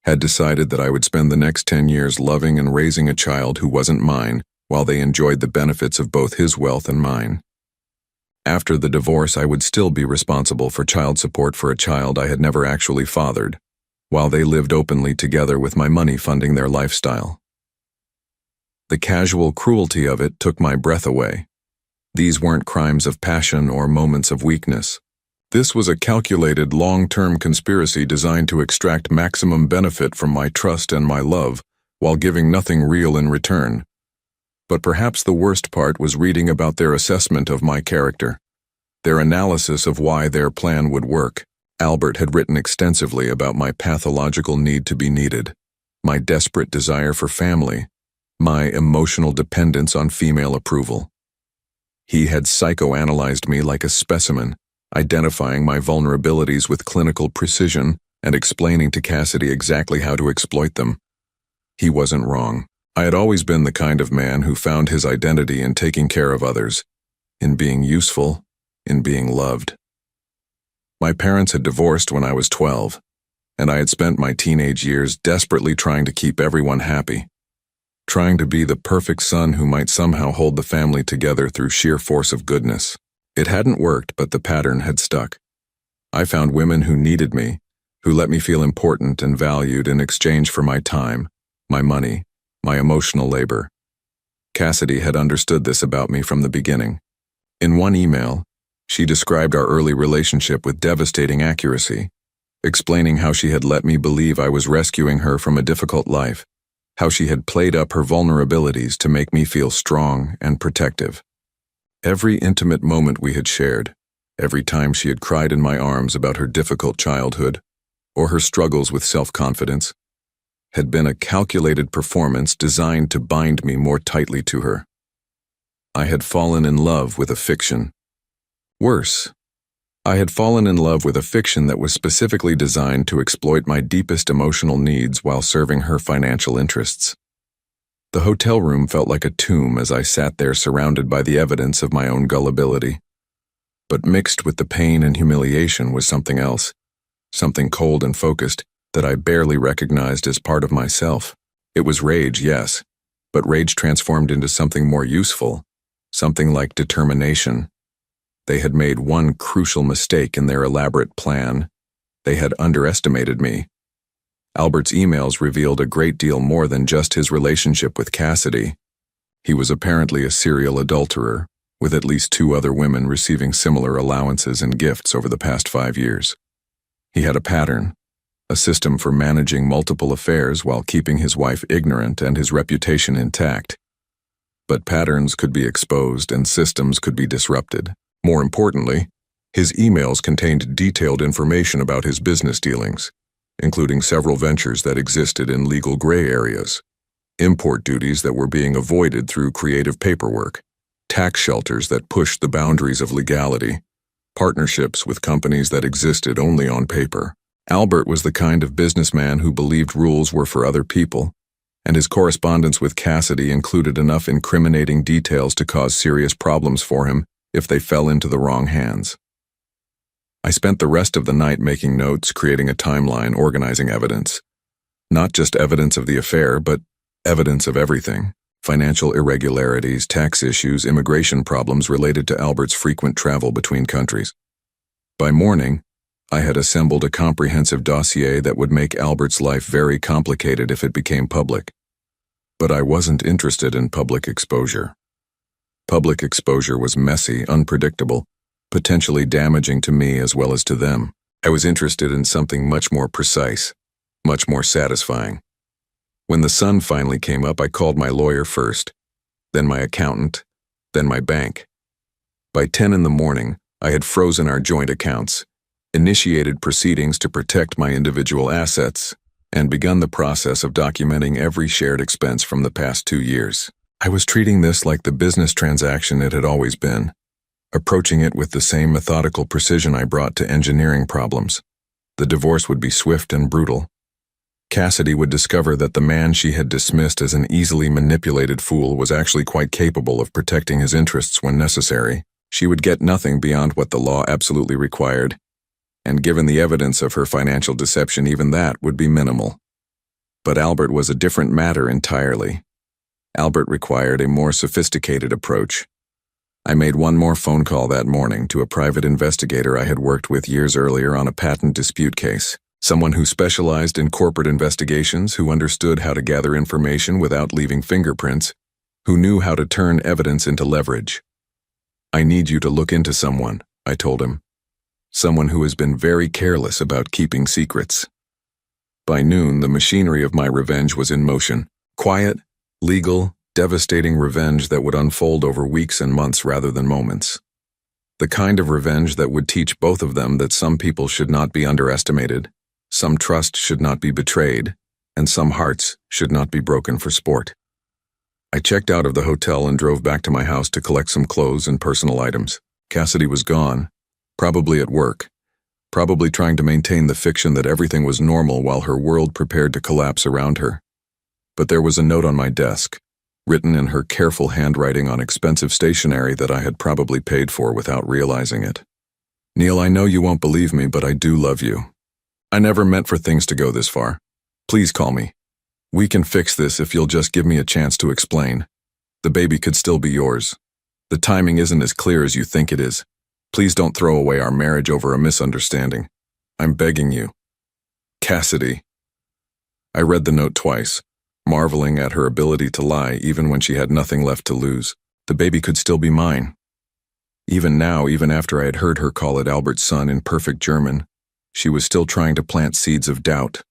had decided that I would spend the next 10 years loving and raising a child who wasn't mine while they enjoyed the benefits of both his wealth and mine. After the divorce, I would still be responsible for child support for a child I had never actually fathered, while they lived openly together with my money funding their lifestyle. The casual cruelty of it took my breath away. These weren't crimes of passion or moments of weakness. This was a calculated, long-term conspiracy designed to extract maximum benefit from my trust and my love, while giving nothing real in return. But perhaps the worst part was reading about their assessment of my character, their analysis of why their plan would work. Albert had written extensively about my pathological need to be needed, my desperate desire for family, my emotional dependence on female approval. He had psychoanalyzed me like a specimen, identifying my vulnerabilities with clinical precision and explaining to Cassidy exactly how to exploit them. He wasn't wrong. I had always been the kind of man who found his identity in taking care of others, in being useful, in being loved. My parents had divorced when I was 12, and I had spent my teenage years desperately trying to keep everyone happy, trying to be the perfect son who might somehow hold the family together through sheer force of goodness. It hadn't worked, but the pattern had stuck. I found women who needed me, who let me feel important and valued in exchange for my time, my money, my emotional labor. Cassidy had understood this about me from the beginning. In one email, she described our early relationship with devastating accuracy, explaining how she had let me believe I was rescuing her from a difficult life, how she had played up her vulnerabilities to make me feel strong and protective. Every intimate moment we had shared, every time she had cried in my arms about her difficult childhood, or her struggles with self-confidence, had been a calculated performance designed to bind me more tightly to her. I had fallen in love with a fiction. Worse, I had fallen in love with a fiction that was specifically designed to exploit my deepest emotional needs while serving her financial interests. The hotel room felt like a tomb as I sat there surrounded by the evidence of my own gullibility. But mixed with the pain and humiliation was something else, something cold and focused that I barely recognized as part of myself. It was rage, yes, but rage transformed into something more useful, something like determination. They had made one crucial mistake in their elaborate plan. They had underestimated me. Albert's emails revealed a great deal more than just his relationship with Cassidy. He was apparently a serial adulterer, with at least 2 other women receiving similar allowances and gifts over the past 5 years. He had a pattern, a system for managing multiple affairs while keeping his wife ignorant and his reputation intact. But patterns could be exposed and systems could be disrupted. More importantly, his emails contained detailed information about his business dealings, including several ventures that existed in legal gray areas, import duties that were being avoided through creative paperwork, tax shelters that pushed the boundaries of legality, partnerships with companies that existed only on paper. Albert was the kind of businessman who believed rules were for other people, and his correspondence with Cassidy included enough incriminating details to cause serious problems for him if they fell into the wrong hands. I spent the rest of the night making notes, creating a timeline, organizing evidence. Not just evidence of the affair, but evidence of everything. Financial irregularities, tax issues, immigration problems related to Albert's frequent travel between countries. By morning, I had assembled a comprehensive dossier that would make Albert's life very complicated if it became public. But I wasn't interested in public exposure. Public exposure was messy, unpredictable, potentially damaging to me as well as to them. I was interested in something much more precise, much more satisfying. When the sun finally came up, I called my lawyer first, then my accountant, then my bank. By 10 in the morning, I had frozen our joint accounts, initiated proceedings to protect my individual assets, and begun the process of documenting every shared expense from the past 2 years. I was treating this like the business transaction it had always been, approaching it with the same methodical precision I brought to engineering problems. The divorce would be swift and brutal. Cassidy would discover that the man she had dismissed as an easily manipulated fool was actually quite capable of protecting his interests when necessary. She would get nothing beyond what the law absolutely required, and given the evidence of her financial deception, even that would be minimal. But Albert was a different matter entirely. Albert required a more sophisticated approach. I made one more phone call that morning to a private investigator I had worked with years earlier on a patent dispute case, someone who specialized in corporate investigations, who understood how to gather information without leaving fingerprints, who knew how to turn evidence into leverage. "I need you to look into someone," I told him. "Someone who has been very careless about keeping secrets." By noon, the machinery of my revenge was in motion. Quiet, legal, devastating revenge that would unfold over weeks and months rather than moments. The kind of revenge that would teach both of them that some people should not be underestimated, some trust should not be betrayed, and some hearts should not be broken for sport. I checked out of the hotel and drove back to my house to collect some clothes and personal items. Cassidy was gone, probably at work, probably trying to maintain the fiction that everything was normal while her world prepared to collapse around her. But there was a note on my desk, written in her careful handwriting on expensive stationery that I had probably paid for without realizing it. "Neil, I know you won't believe me, but I do love you. I never meant for things to go this far. Please call me. We can fix this if you'll just give me a chance to explain. The baby could still be yours. The timing isn't as clear as you think it is. Please don't throw away our marriage over a misunderstanding. I'm begging you. Cassidy." I read the note twice, marveling at her ability to lie even when she had nothing left to lose. The baby could still be mine. Even now, even after I had heard her call it Albert's son in perfect German, she was still trying to plant seeds of doubt.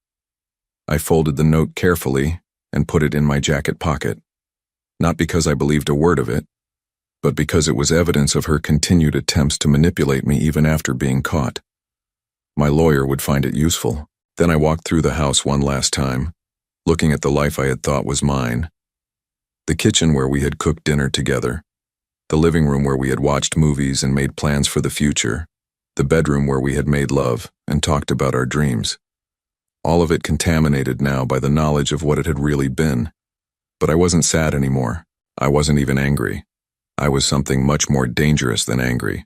I folded the note carefully and put it in my jacket pocket, not because I believed a word of it, but because it was evidence of her continued attempts to manipulate me even after being caught. My lawyer would find it useful. Then I walked through the house one last time, looking at the life I had thought was mine. The kitchen where we had cooked dinner together, the living room where we had watched movies and made plans for the future, the bedroom where we had made love and talked about our dreams. All of it contaminated now by the knowledge of what it had really been. But I wasn't sad anymore. I wasn't even angry. I was something much more dangerous than angry.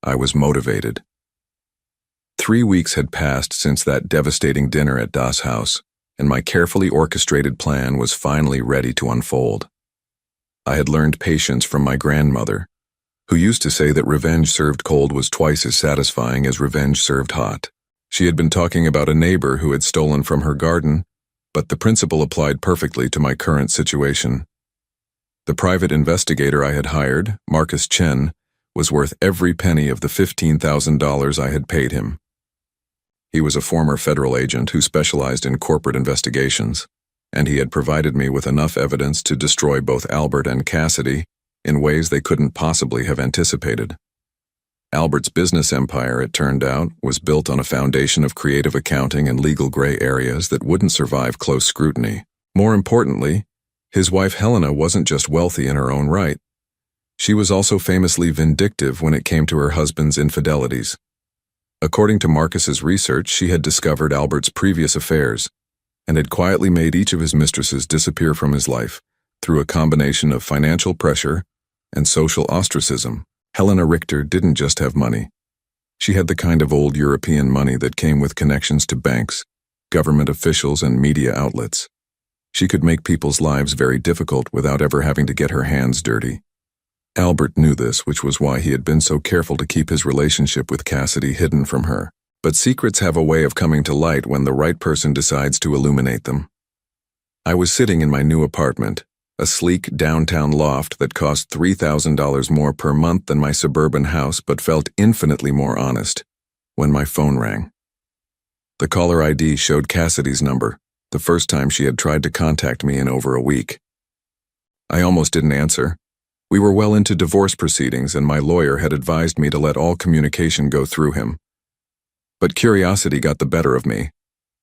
I was motivated. 3 weeks had passed since that devastating dinner at Das house, and my carefully orchestrated plan was finally ready to unfold. I had learned patience from my grandmother, who used to say that revenge served cold was twice as satisfying as revenge served hot. She had been talking about a neighbor who had stolen from her garden, but the principle applied perfectly to my current situation. The private investigator I had hired, Marcus Chen, was worth every penny of the $15,000 I had paid him. He was a former federal agent who specialized in corporate investigations, and he had provided me with enough evidence to destroy both Albert and Cassidy in ways they couldn't possibly have anticipated. Albert's business empire, it turned out, was built on a foundation of creative accounting and legal gray areas that wouldn't survive close scrutiny. More importantly, his wife Helena wasn't just wealthy in her own right. She was also famously vindictive when it came to her husband's infidelities. According to Marcus's research, she had discovered Albert's previous affairs and had quietly made each of his mistresses disappear from his life through a combination of financial pressure and social ostracism. Helena Richter didn't just have money. She had the kind of old European money that came with connections to banks, government officials, and media outlets. She could make people's lives very difficult without ever having to get her hands dirty. Albert knew this, which was why he had been so careful to keep his relationship with Cassidy hidden from her. But secrets have a way of coming to light when the right person decides to illuminate them. I was sitting in my new apartment, a sleek downtown loft that cost $3,000 more per month than my suburban house but felt infinitely more honest, when my phone rang. The caller ID showed Cassidy's number, the first time she had tried to contact me in over a week. I almost didn't answer. We were well into divorce proceedings and my lawyer had advised me to let all communication go through him. But curiosity got the better of me.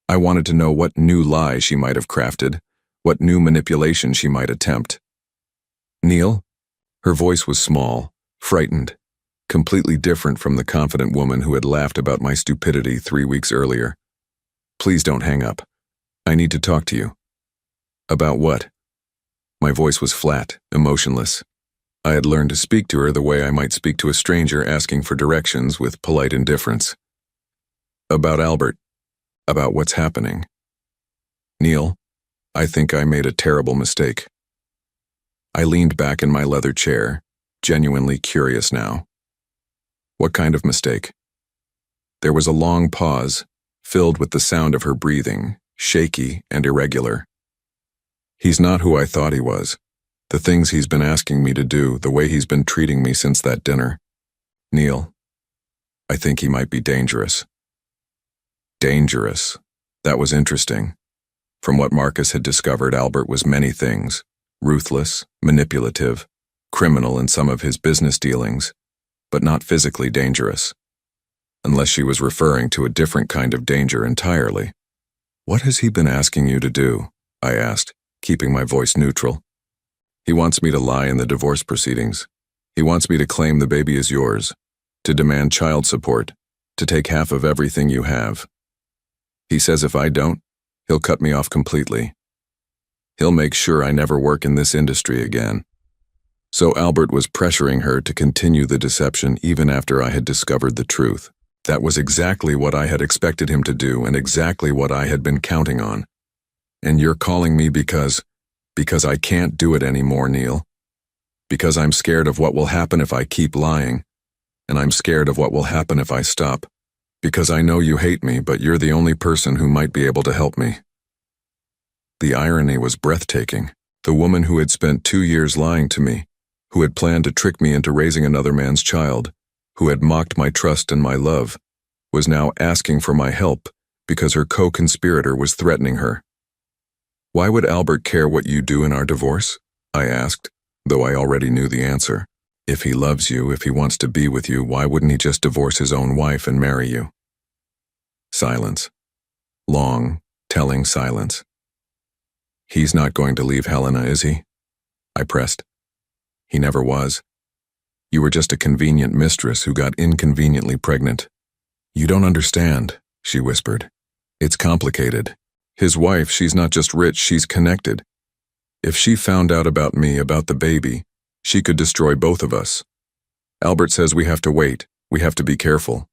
I wanted to know what new lie she might have crafted, what new manipulation she might attempt. Neil? Her voice was small, frightened, completely different from the confident woman who had laughed about my stupidity 3 weeks earlier. Please don't hang up. I need to talk to you. About what? My voice was flat, emotionless. I had learned to speak to her the way I might speak to a stranger asking for directions with polite indifference. About Albert. About what's happening. Neil, I think I made a terrible mistake. I leaned back in my leather chair, genuinely curious now. What kind of mistake? There was a long pause, filled with the sound of her breathing, shaky and irregular. He's not who I thought he was. The things he's been asking me to do, the way he's been treating me since that dinner. Neil, I think he might be dangerous. Dangerous. That was interesting. From what Marcus had discovered, Albert was many things: ruthless, manipulative, criminal in some of his business dealings, but not physically dangerous. Unless she was referring to a different kind of danger entirely. What has he been asking you to do? I asked, keeping my voice neutral. He wants me to lie in the divorce proceedings. He wants me to claim the baby is yours, to demand child support, to take half of everything you have. He says if I don't, he'll cut me off completely. He'll make sure I never work in this industry again. So Albert was pressuring her to continue the deception even after I had discovered the truth. That was exactly what I had expected him to do and exactly what I had been counting on. And you're calling me because I can't do it anymore, Neil. Because I'm scared of what will happen if I keep lying. And I'm scared of what will happen if I stop. Because I know you hate me, but you're the only person who might be able to help me. The irony was breathtaking. The woman who had spent 2 years lying to me, who had planned to trick me into raising another man's child, who had mocked my trust and my love, was now asking for my help because her co-conspirator was threatening her. Why would Albert care what you do in our divorce? I asked, though I already knew the answer. If he loves you, if he wants to be with you, why wouldn't he just divorce his own wife and marry you? Silence. Long, telling silence. He's not going to leave Helena, is he? I pressed. He never was. You were just a convenient mistress who got inconveniently pregnant. You don't understand, she whispered. It's complicated. His wife, she's not just rich, she's connected. If she found out about me, about the baby, she could destroy both of us. Albert says we have to wait. We have to be careful.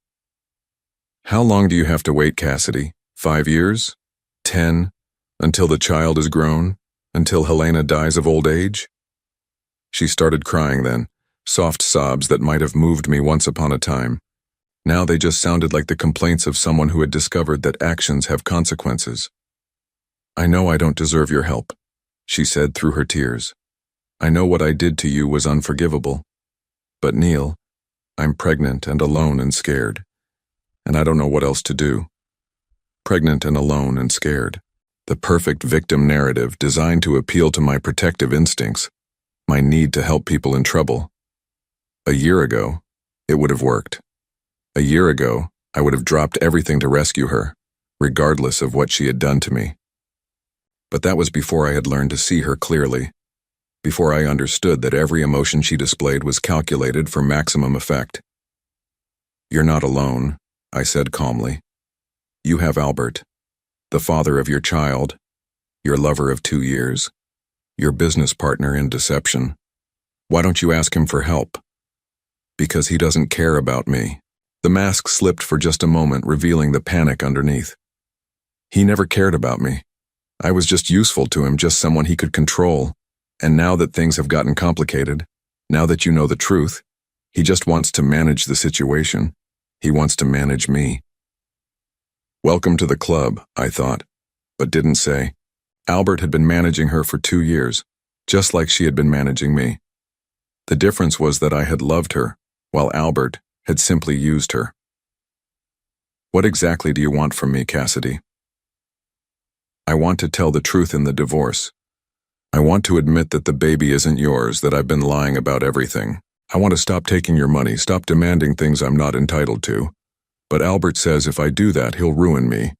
How long do you have to wait, Cassidy? 5 years? 10? Until the child is grown? Until Helena dies of old age? She started crying then, soft sobs that might have moved me once upon a time. Now they just sounded like the complaints of someone who had discovered that actions have consequences. I know I don't deserve your help, she said through her tears. I know what I did to you was unforgivable. But Neil, I'm pregnant and alone and scared. And I don't know what else to do. Pregnant and alone and scared. The perfect victim narrative designed to appeal to my protective instincts, my need to help people in trouble. A year ago, it would have worked. A year ago, I would have dropped everything to rescue her, regardless of what she had done to me. But that was before I had learned to see her clearly, before I understood that every emotion she displayed was calculated for maximum effect. You're not alone, I said calmly. You have Albert, the father of your child, your lover of 2 years, your business partner in deception. Why don't you ask him for help? Because he doesn't care about me. The mask slipped for just a moment, revealing the panic underneath. He never cared about me. I was just useful to him, just someone he could control. And now that things have gotten complicated, now that you know the truth, he just wants to manage the situation. He wants to manage me. Welcome to the club, I thought, but didn't say. Albert had been managing her for 2 years, just like she had been managing me. The difference was that I had loved her, while Albert had simply used her. What exactly do you want from me, Cassidy? I want to tell the truth in the divorce. I want to admit that the baby isn't yours, that I've been lying about everything. I want to stop taking your money, stop demanding things I'm not entitled to. But Albert says if I do that, he'll ruin me.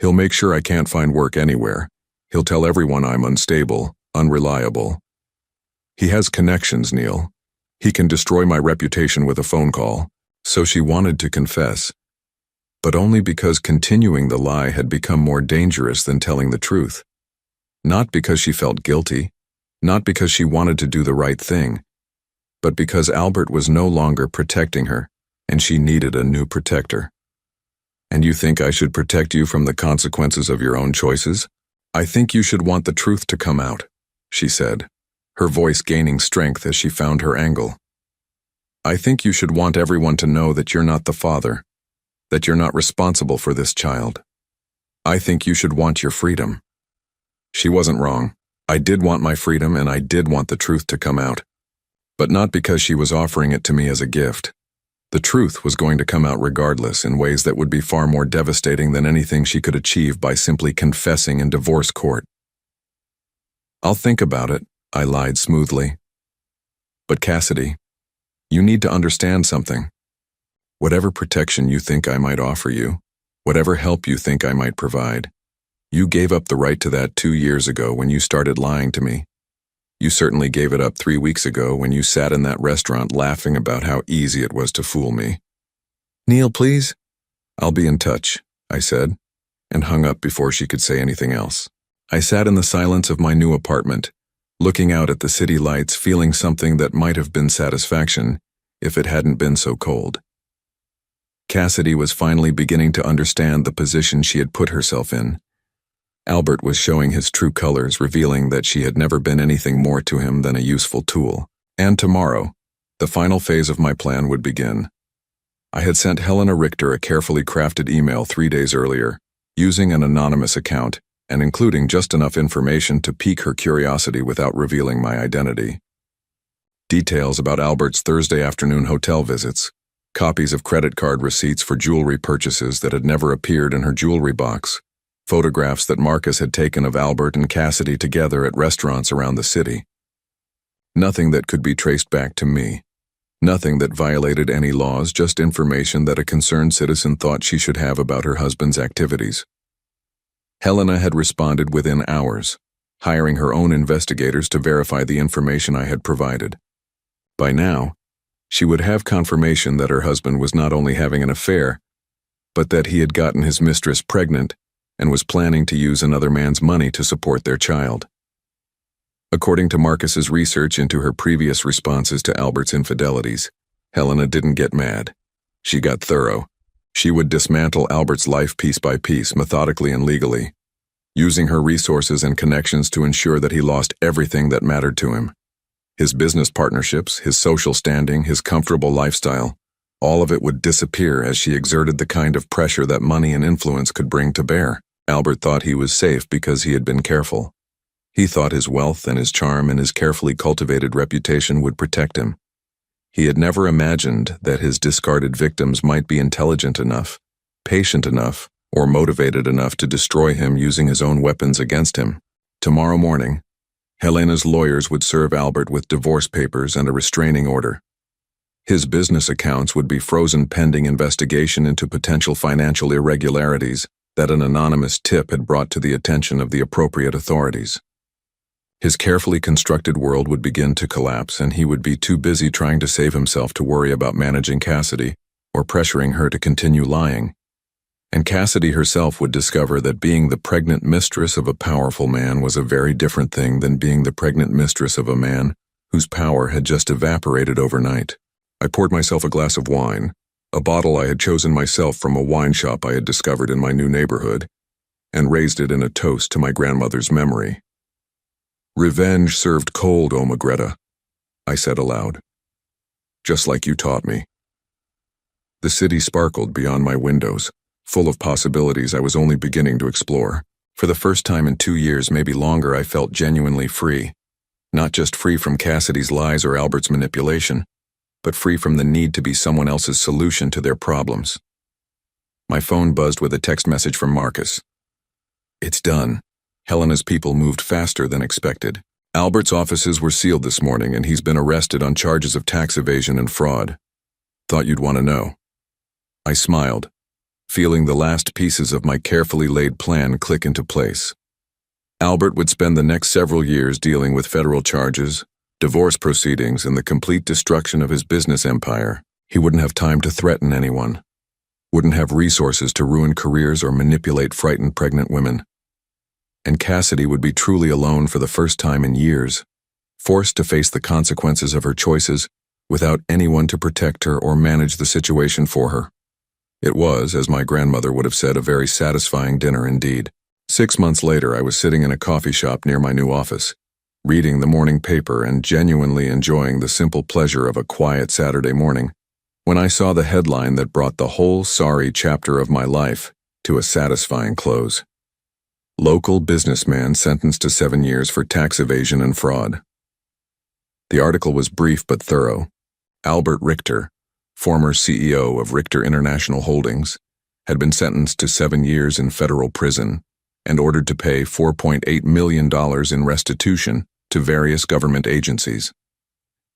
He'll make sure I can't find work anywhere. He'll tell everyone I'm unstable, unreliable. He has connections, Neil. He can destroy my reputation with a phone call. So she wanted to confess, but only because continuing the lie had become more dangerous than telling the truth. Not because she felt guilty, not because she wanted to do the right thing, but because Albert was no longer protecting her, and she needed a new protector. And you think I should protect you from the consequences of your own choices? I think you should want the truth to come out, she said, her voice gaining strength as she found her angle. I think you should want everyone to know that you're not the father, that you're not responsible for this child. I think you should want your freedom. She wasn't wrong. I did want my freedom and I did want the truth to come out. But not because she was offering it to me as a gift. The truth was going to come out regardless in ways that would be far more devastating than anything she could achieve by simply confessing in divorce court. I'll think about it, I lied smoothly. But Cassidy, you need to understand something. Whatever protection you think I might offer you, whatever help you think I might provide, you gave up the right to that 2 years ago when you started lying to me. You certainly gave it up 3 weeks ago when you sat in that restaurant laughing about how easy it was to fool me. Neil, please? I'll be in touch, I said, and hung up before she could say anything else. I sat in the silence of my new apartment, looking out at the city lights, feeling something that might have been satisfaction if it hadn't been so cold. Cassidy was finally beginning to understand the position she had put herself in. Albert was showing his true colors, revealing that she had never been anything more to him than a useful tool. And tomorrow, the final phase of my plan would begin. I had sent Helena Richter a carefully crafted email 3 days earlier, using an anonymous account and including just enough information to pique her curiosity without revealing my identity. Details about Albert's Thursday afternoon hotel visits, copies of credit card receipts for jewelry purchases that had never appeared in her jewelry box, photographs that Marcus had taken of Albert and Cassidy together at restaurants around the city. Nothing that could be traced back to me. Nothing that violated any laws, just information that a concerned citizen thought she should have about her husband's activities. Helena had responded within hours, hiring her own investigators to verify the information I had provided. By now, she would have confirmation that her husband was not only having an affair, but that he had gotten his mistress pregnant and was planning to use another man's money to support their child. According to Marcus's research into her previous responses to Albert's infidelities, Helena didn't get mad. She got thorough. She would dismantle Albert's life piece by piece, methodically and legally, using her resources and connections to ensure that he lost everything that mattered to him. His business partnerships, his social standing, his comfortable lifestyle, all of it would disappear as she exerted the kind of pressure that money and influence could bring to bear. Albert thought he was safe because he had been careful. He thought his wealth and his charm and his carefully cultivated reputation would protect him. He had never imagined that his discarded victims might be intelligent enough, patient enough, or motivated enough to destroy him using his own weapons against him. Tomorrow morning, Helena's lawyers would serve Albert with divorce papers and a restraining order. His business accounts would be frozen pending investigation into potential financial irregularities that an anonymous tip had brought to the attention of the appropriate authorities. His carefully constructed world would begin to collapse, and he would be too busy trying to save himself to worry about managing Cassidy or pressuring her to continue lying. And Cassidy herself would discover that being the pregnant mistress of a powerful man was a very different thing than being the pregnant mistress of a man whose power had just evaporated overnight. I poured myself a glass of wine, a bottle I had chosen myself from a wine shop I had discovered in my new neighborhood, and raised it in a toast to my grandmother's memory. "Revenge served cold, O Magretta," I said aloud. "Just like you taught me." The city sparkled beyond my windows, full of possibilities I was only beginning to explore. For the first time in 2 years, maybe longer, I felt genuinely free. Not just free from Cassidy's lies or Albert's manipulation, but free from the need to be someone else's solution to their problems. My phone buzzed with a text message from Marcus. "It's done." Helena's people moved faster than expected. Albert's offices were sealed this morning, and he's been arrested on charges of tax evasion and fraud. Thought you'd want to know. I smiled, feeling the last pieces of my carefully laid plan click into place. Albert would spend the next several years dealing with federal charges, divorce proceedings, and the complete destruction of his business empire. He wouldn't have time to threaten anyone, wouldn't have resources to ruin careers or manipulate frightened pregnant women. And Cassidy would be truly alone for the first time in years, forced to face the consequences of her choices without anyone to protect her or manage the situation for her. It was, as my grandmother would have said, a very satisfying dinner indeed. 6 months later, I was sitting in a coffee shop near my new office, reading the morning paper and genuinely enjoying the simple pleasure of a quiet Saturday morning, when I saw the headline that brought the whole sorry chapter of my life to a satisfying close. Local businessman sentenced to 7 years for tax evasion and fraud. The article was brief but thorough. Albert Richter, former CEO of Richter International Holdings, had been sentenced to 7 years in federal prison and ordered to pay $4.8 million in restitution to various government agencies.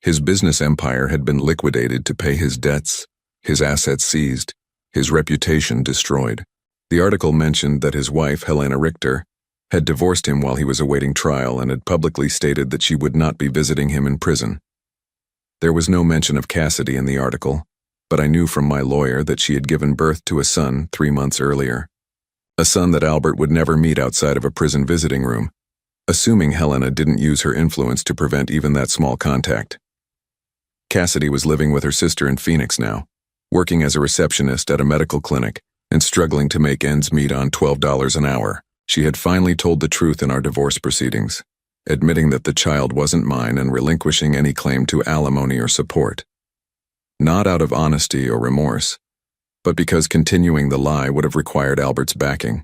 His business empire had been liquidated to pay his debts, his assets seized, his reputation destroyed. The article mentioned that his wife, Helena Richter, had divorced him while he was awaiting trial and had publicly stated that she would not be visiting him in prison. There was no mention of Cassidy in the article, but I knew from my lawyer that she had given birth to a son 3 months earlier. A son that Albert would never meet outside of a prison visiting room, assuming Helena didn't use her influence to prevent even that small contact. Cassidy was living with her sister in Phoenix now, working as a receptionist at a medical clinic and struggling to make ends meet on $12 an hour. She had finally told the truth in our divorce proceedings, admitting that the child wasn't mine and relinquishing any claim to alimony or support. Not out of honesty or remorse, but because continuing the lie would have required Albert's backing,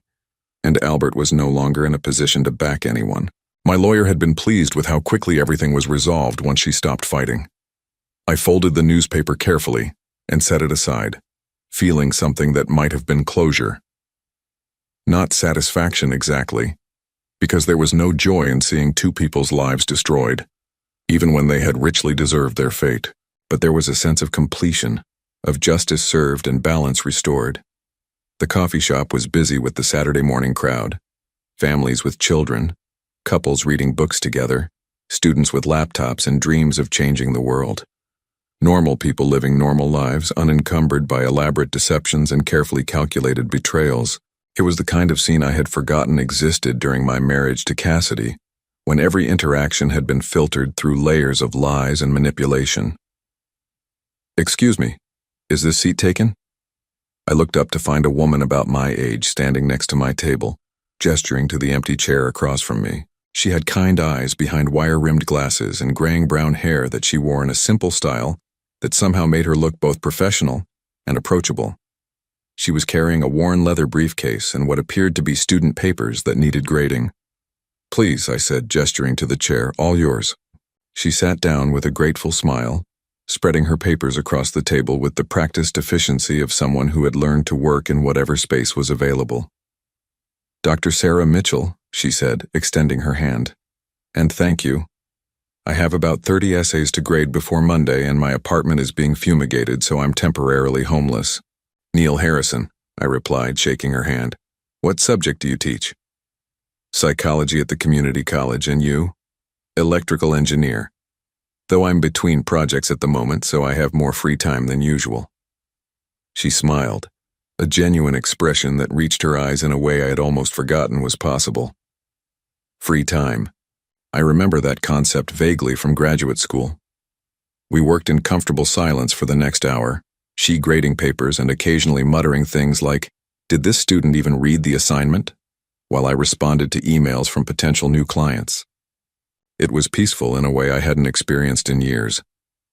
and Albert was no longer in a position to back anyone. My lawyer had been pleased with how quickly everything was resolved once she stopped fighting. I folded the newspaper carefully and set it aside, feeling something that might have been closure. Not satisfaction exactly, because there was no joy in seeing 2 people's lives destroyed, even when they had richly deserved their fate. But there was a sense of completion, of justice served and balance restored. The coffee shop was busy with the Saturday morning crowd, families with children, couples reading books together, students with laptops and dreams of changing the world. Normal people living normal lives, unencumbered by elaborate deceptions and carefully calculated betrayals. It was the kind of scene I had forgotten existed during my marriage to Cassidy, when every interaction had been filtered through layers of lies and manipulation. "Excuse me, is this seat taken?" I looked up to find a woman about my age standing next to my table, gesturing to the empty chair across from me. She had kind eyes behind wire-rimmed glasses and graying brown hair that she wore in a simple style that somehow made her look both professional and approachable. She was carrying a worn leather briefcase and what appeared to be student papers that needed grading. "Please," I said, gesturing to the chair, "all yours." She sat down with a grateful smile, spreading her papers across the table with the practiced efficiency of someone who had learned to work in whatever space was available. "Dr. Sarah Mitchell," she said, extending her hand. "And thank you. I have about 30 essays to grade before Monday and my apartment is being fumigated, so I'm temporarily homeless." "Neil Harrison," I replied, shaking her hand. "What subject do you teach?" "Psychology at the community college, and you?" "Electrical engineer. Though I'm between projects at the moment, so I have more free time than usual." She smiled, a genuine expression that reached her eyes in a way I had almost forgotten was possible. Free time. I remember that concept vaguely from graduate school. We worked in comfortable silence for the next hour, she grading papers and occasionally muttering things like, "Did this student even read the assignment?" while I responded to emails from potential new clients. It was peaceful in a way I hadn't experienced in years,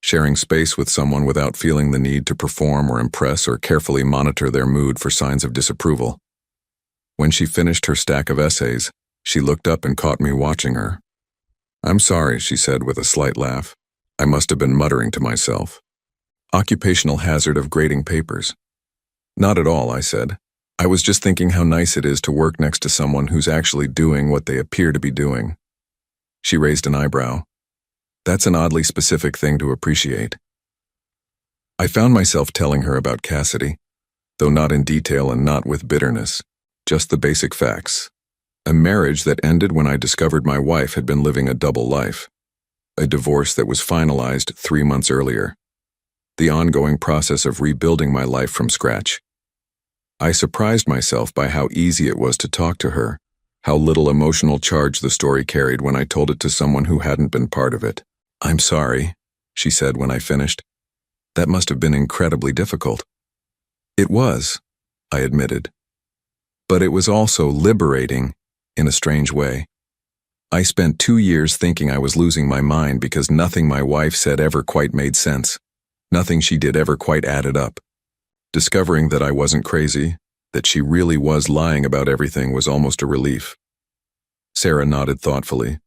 sharing space with someone without feeling the need to perform or impress or carefully monitor their mood for signs of disapproval. When she finished her stack of essays, she looked up and caught me watching her. "I'm sorry," she said with a slight laugh. I must have been muttering to myself. "Occupational hazard of grading papers." "Not at all," I said. "I was just thinking how nice it is to work next to someone who's actually doing what they appear to be doing." She raised an eyebrow. "That's an oddly specific thing to appreciate." I found myself telling her about Cassidy, though not in detail and not with bitterness, just the basic facts. A marriage that ended when I discovered my wife had been living a double life. A divorce that was finalized 3 months earlier. The ongoing process of rebuilding my life from scratch. I surprised myself by how easy it was to talk to her, how little emotional charge the story carried when I told it to someone who hadn't been part of it. "I'm sorry," she said when I finished. "That must have been incredibly difficult." "It was," I admitted. "But it was also liberating, in a strange way. I spent 2 years thinking I was losing my mind because nothing my wife said ever quite made sense. Nothing she did ever quite added up. Discovering that I wasn't crazy, that she really was lying about everything, was almost a relief." Sarah nodded thoughtfully.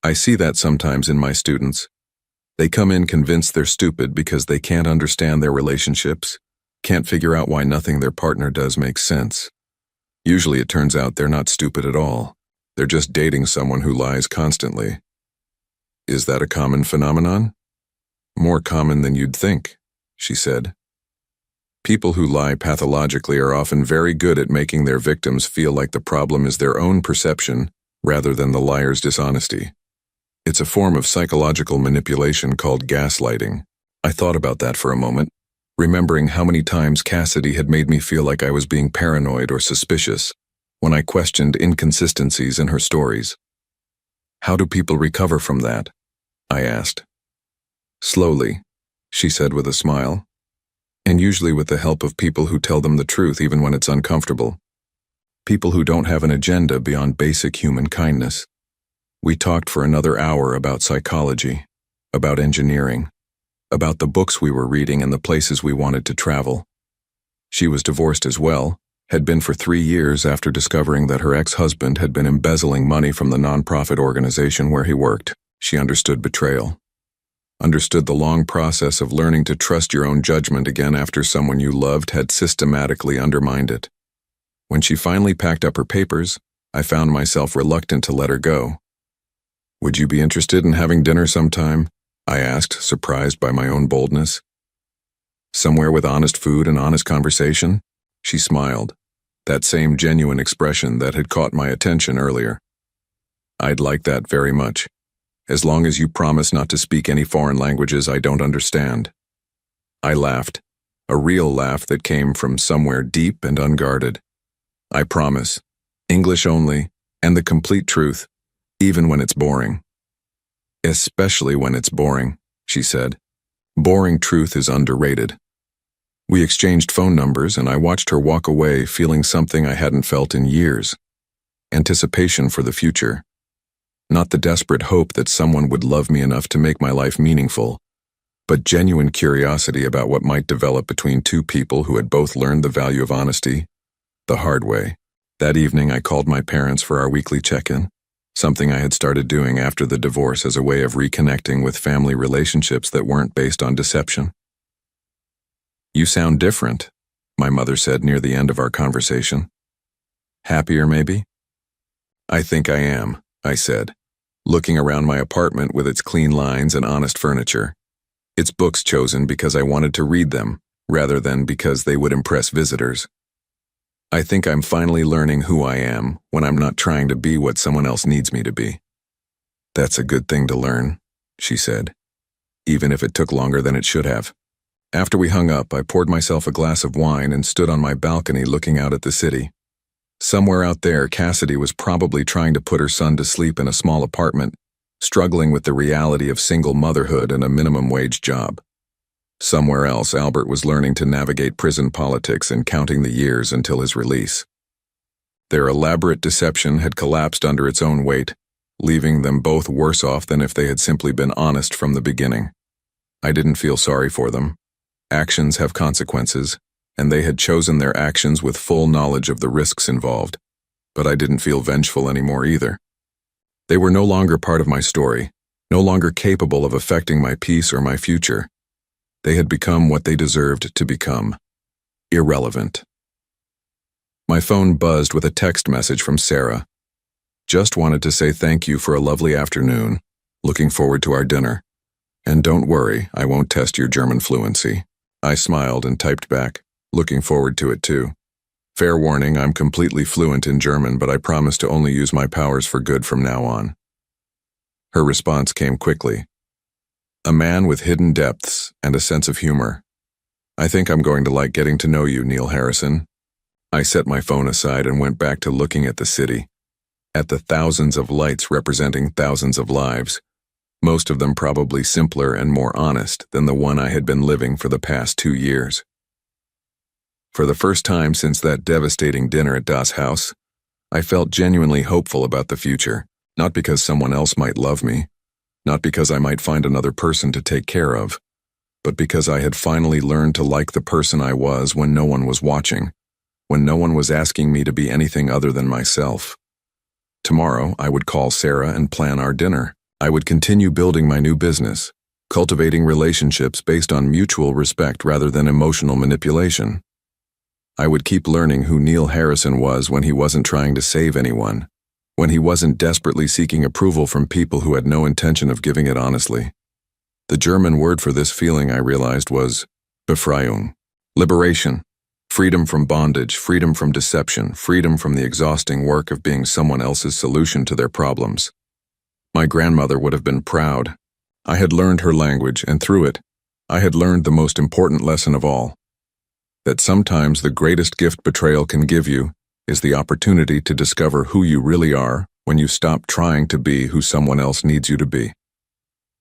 "I see that sometimes in my students. They come in convinced they're stupid because they can't understand their relationships, can't figure out why nothing their partner does makes sense. Usually it turns out they're not stupid at all. They're just dating someone who lies constantly." "Is that a common phenomenon?" "More common than you'd think," she said. "People who lie pathologically are often very good at making their victims feel like the problem is their own perception rather than the liar's dishonesty. It's a form of psychological manipulation called gaslighting." I thought about that for a moment, remembering how many times Cassidy had made me feel like I was being paranoid or suspicious when I questioned inconsistencies in her stories. "How do people recover from that?" I asked. "Slowly," she said with a smile. "And usually with the help of people who tell them the truth even when it's uncomfortable. People who don't have an agenda beyond basic human kindness." We talked for another hour about psychology, about engineering, about the books we were reading and the places we wanted to travel. She was divorced as well, had been for 3 years after discovering that her ex-husband had been embezzling money from the nonprofit organization where he worked. She understood betrayal. Understood the long process of learning to trust your own judgment again after someone you loved had systematically undermined it. When she finally packed up her papers, I found myself reluctant to let her go. "Would you be interested in having dinner sometime?" I asked, surprised by my own boldness. "Somewhere with honest food and honest conversation?" She smiled. that same genuine expression that had caught my attention earlier. I'd like that very much, as long as you promise not to speak any foreign languages I don't understand. I laughed, a real laugh that came from somewhere deep and unguarded. I promise, English only, and the complete truth, even when it's boring. Especially when it's boring, she said. Boring truth is underrated. We exchanged phone numbers, and I watched her walk away feeling something I hadn't felt in years. Anticipation for the future. Not the desperate hope that someone would love me enough to make my life meaningful, but genuine curiosity about what might develop between two people who had both learned the value of honesty the hard way. That evening, I called my parents for our weekly check-in, something I had started doing after the divorce as a way of reconnecting with family relationships that weren't based on deception. "You sound different," my mother said near the end of our conversation. "Happier, maybe?" "I think I am," I said, looking around my apartment with its clean lines and honest furniture. Its books chosen because I wanted to read them, rather than because they would impress visitors. I think I'm finally learning who I am when I'm not trying to be what someone else needs me to be. "That's a good thing to learn," she said, even if it took longer than it should have. After we hung up, I poured myself a glass of wine and stood on my balcony looking out at the city. Somewhere out there, Cassidy was probably trying to put her son to sleep in a small apartment, struggling with the reality of single motherhood and a minimum wage job. Somewhere else, Albert was learning to navigate prison politics and counting the years until his release. Their elaborate deception had collapsed under its own weight, leaving them both worse off than if they had simply been honest from the beginning. I didn't feel sorry for them. Actions have consequences, and they had chosen their actions with full knowledge of the risks involved, but I didn't feel vengeful anymore either. They were no longer part of my story, no longer capable of affecting my peace or my future. They had become what they deserved to become: irrelevant. My phone buzzed with a text message from Sarah. "Just wanted to say thank you for a lovely afternoon. Looking forward to our dinner. And don't worry, I won't test your German fluency." I smiled and typed back, "Looking forward to it too. Fair warning, I'm completely fluent in German, but I promise to only use my powers for good from now on." Her response came quickly. "A man with hidden depths and a sense of humor. I think I'm going to like getting to know you, Neil Harrison." I set my phone aside and went back to looking at the city, at the thousands of lights representing thousands of lives, most of them probably simpler and more honest than the one I had been living for the past 2 years. For the first time since that devastating dinner at Das Haus, I felt genuinely hopeful about the future, not because someone else might love me, not because I might find another person to take care of, but because I had finally learned to like the person I was when no one was watching, when no one was asking me to be anything other than myself. Tomorrow, I would call Sarah and plan our dinner. I would continue building my new business, cultivating relationships based on mutual respect rather than emotional manipulation. I would keep learning who Neil Harrison was when he wasn't trying to save anyone, when he wasn't desperately seeking approval from people who had no intention of giving it honestly. The German word for this feeling, I realized, was Befreiung, liberation, freedom from bondage, freedom from deception, freedom from the exhausting work of being someone else's solution to their problems. My grandmother would have been proud. I had learned her language, and through it, I had learned the most important lesson of all: that sometimes the greatest gift betrayal can give you is the opportunity to discover who you really are when you stop trying to be who someone else needs you to be.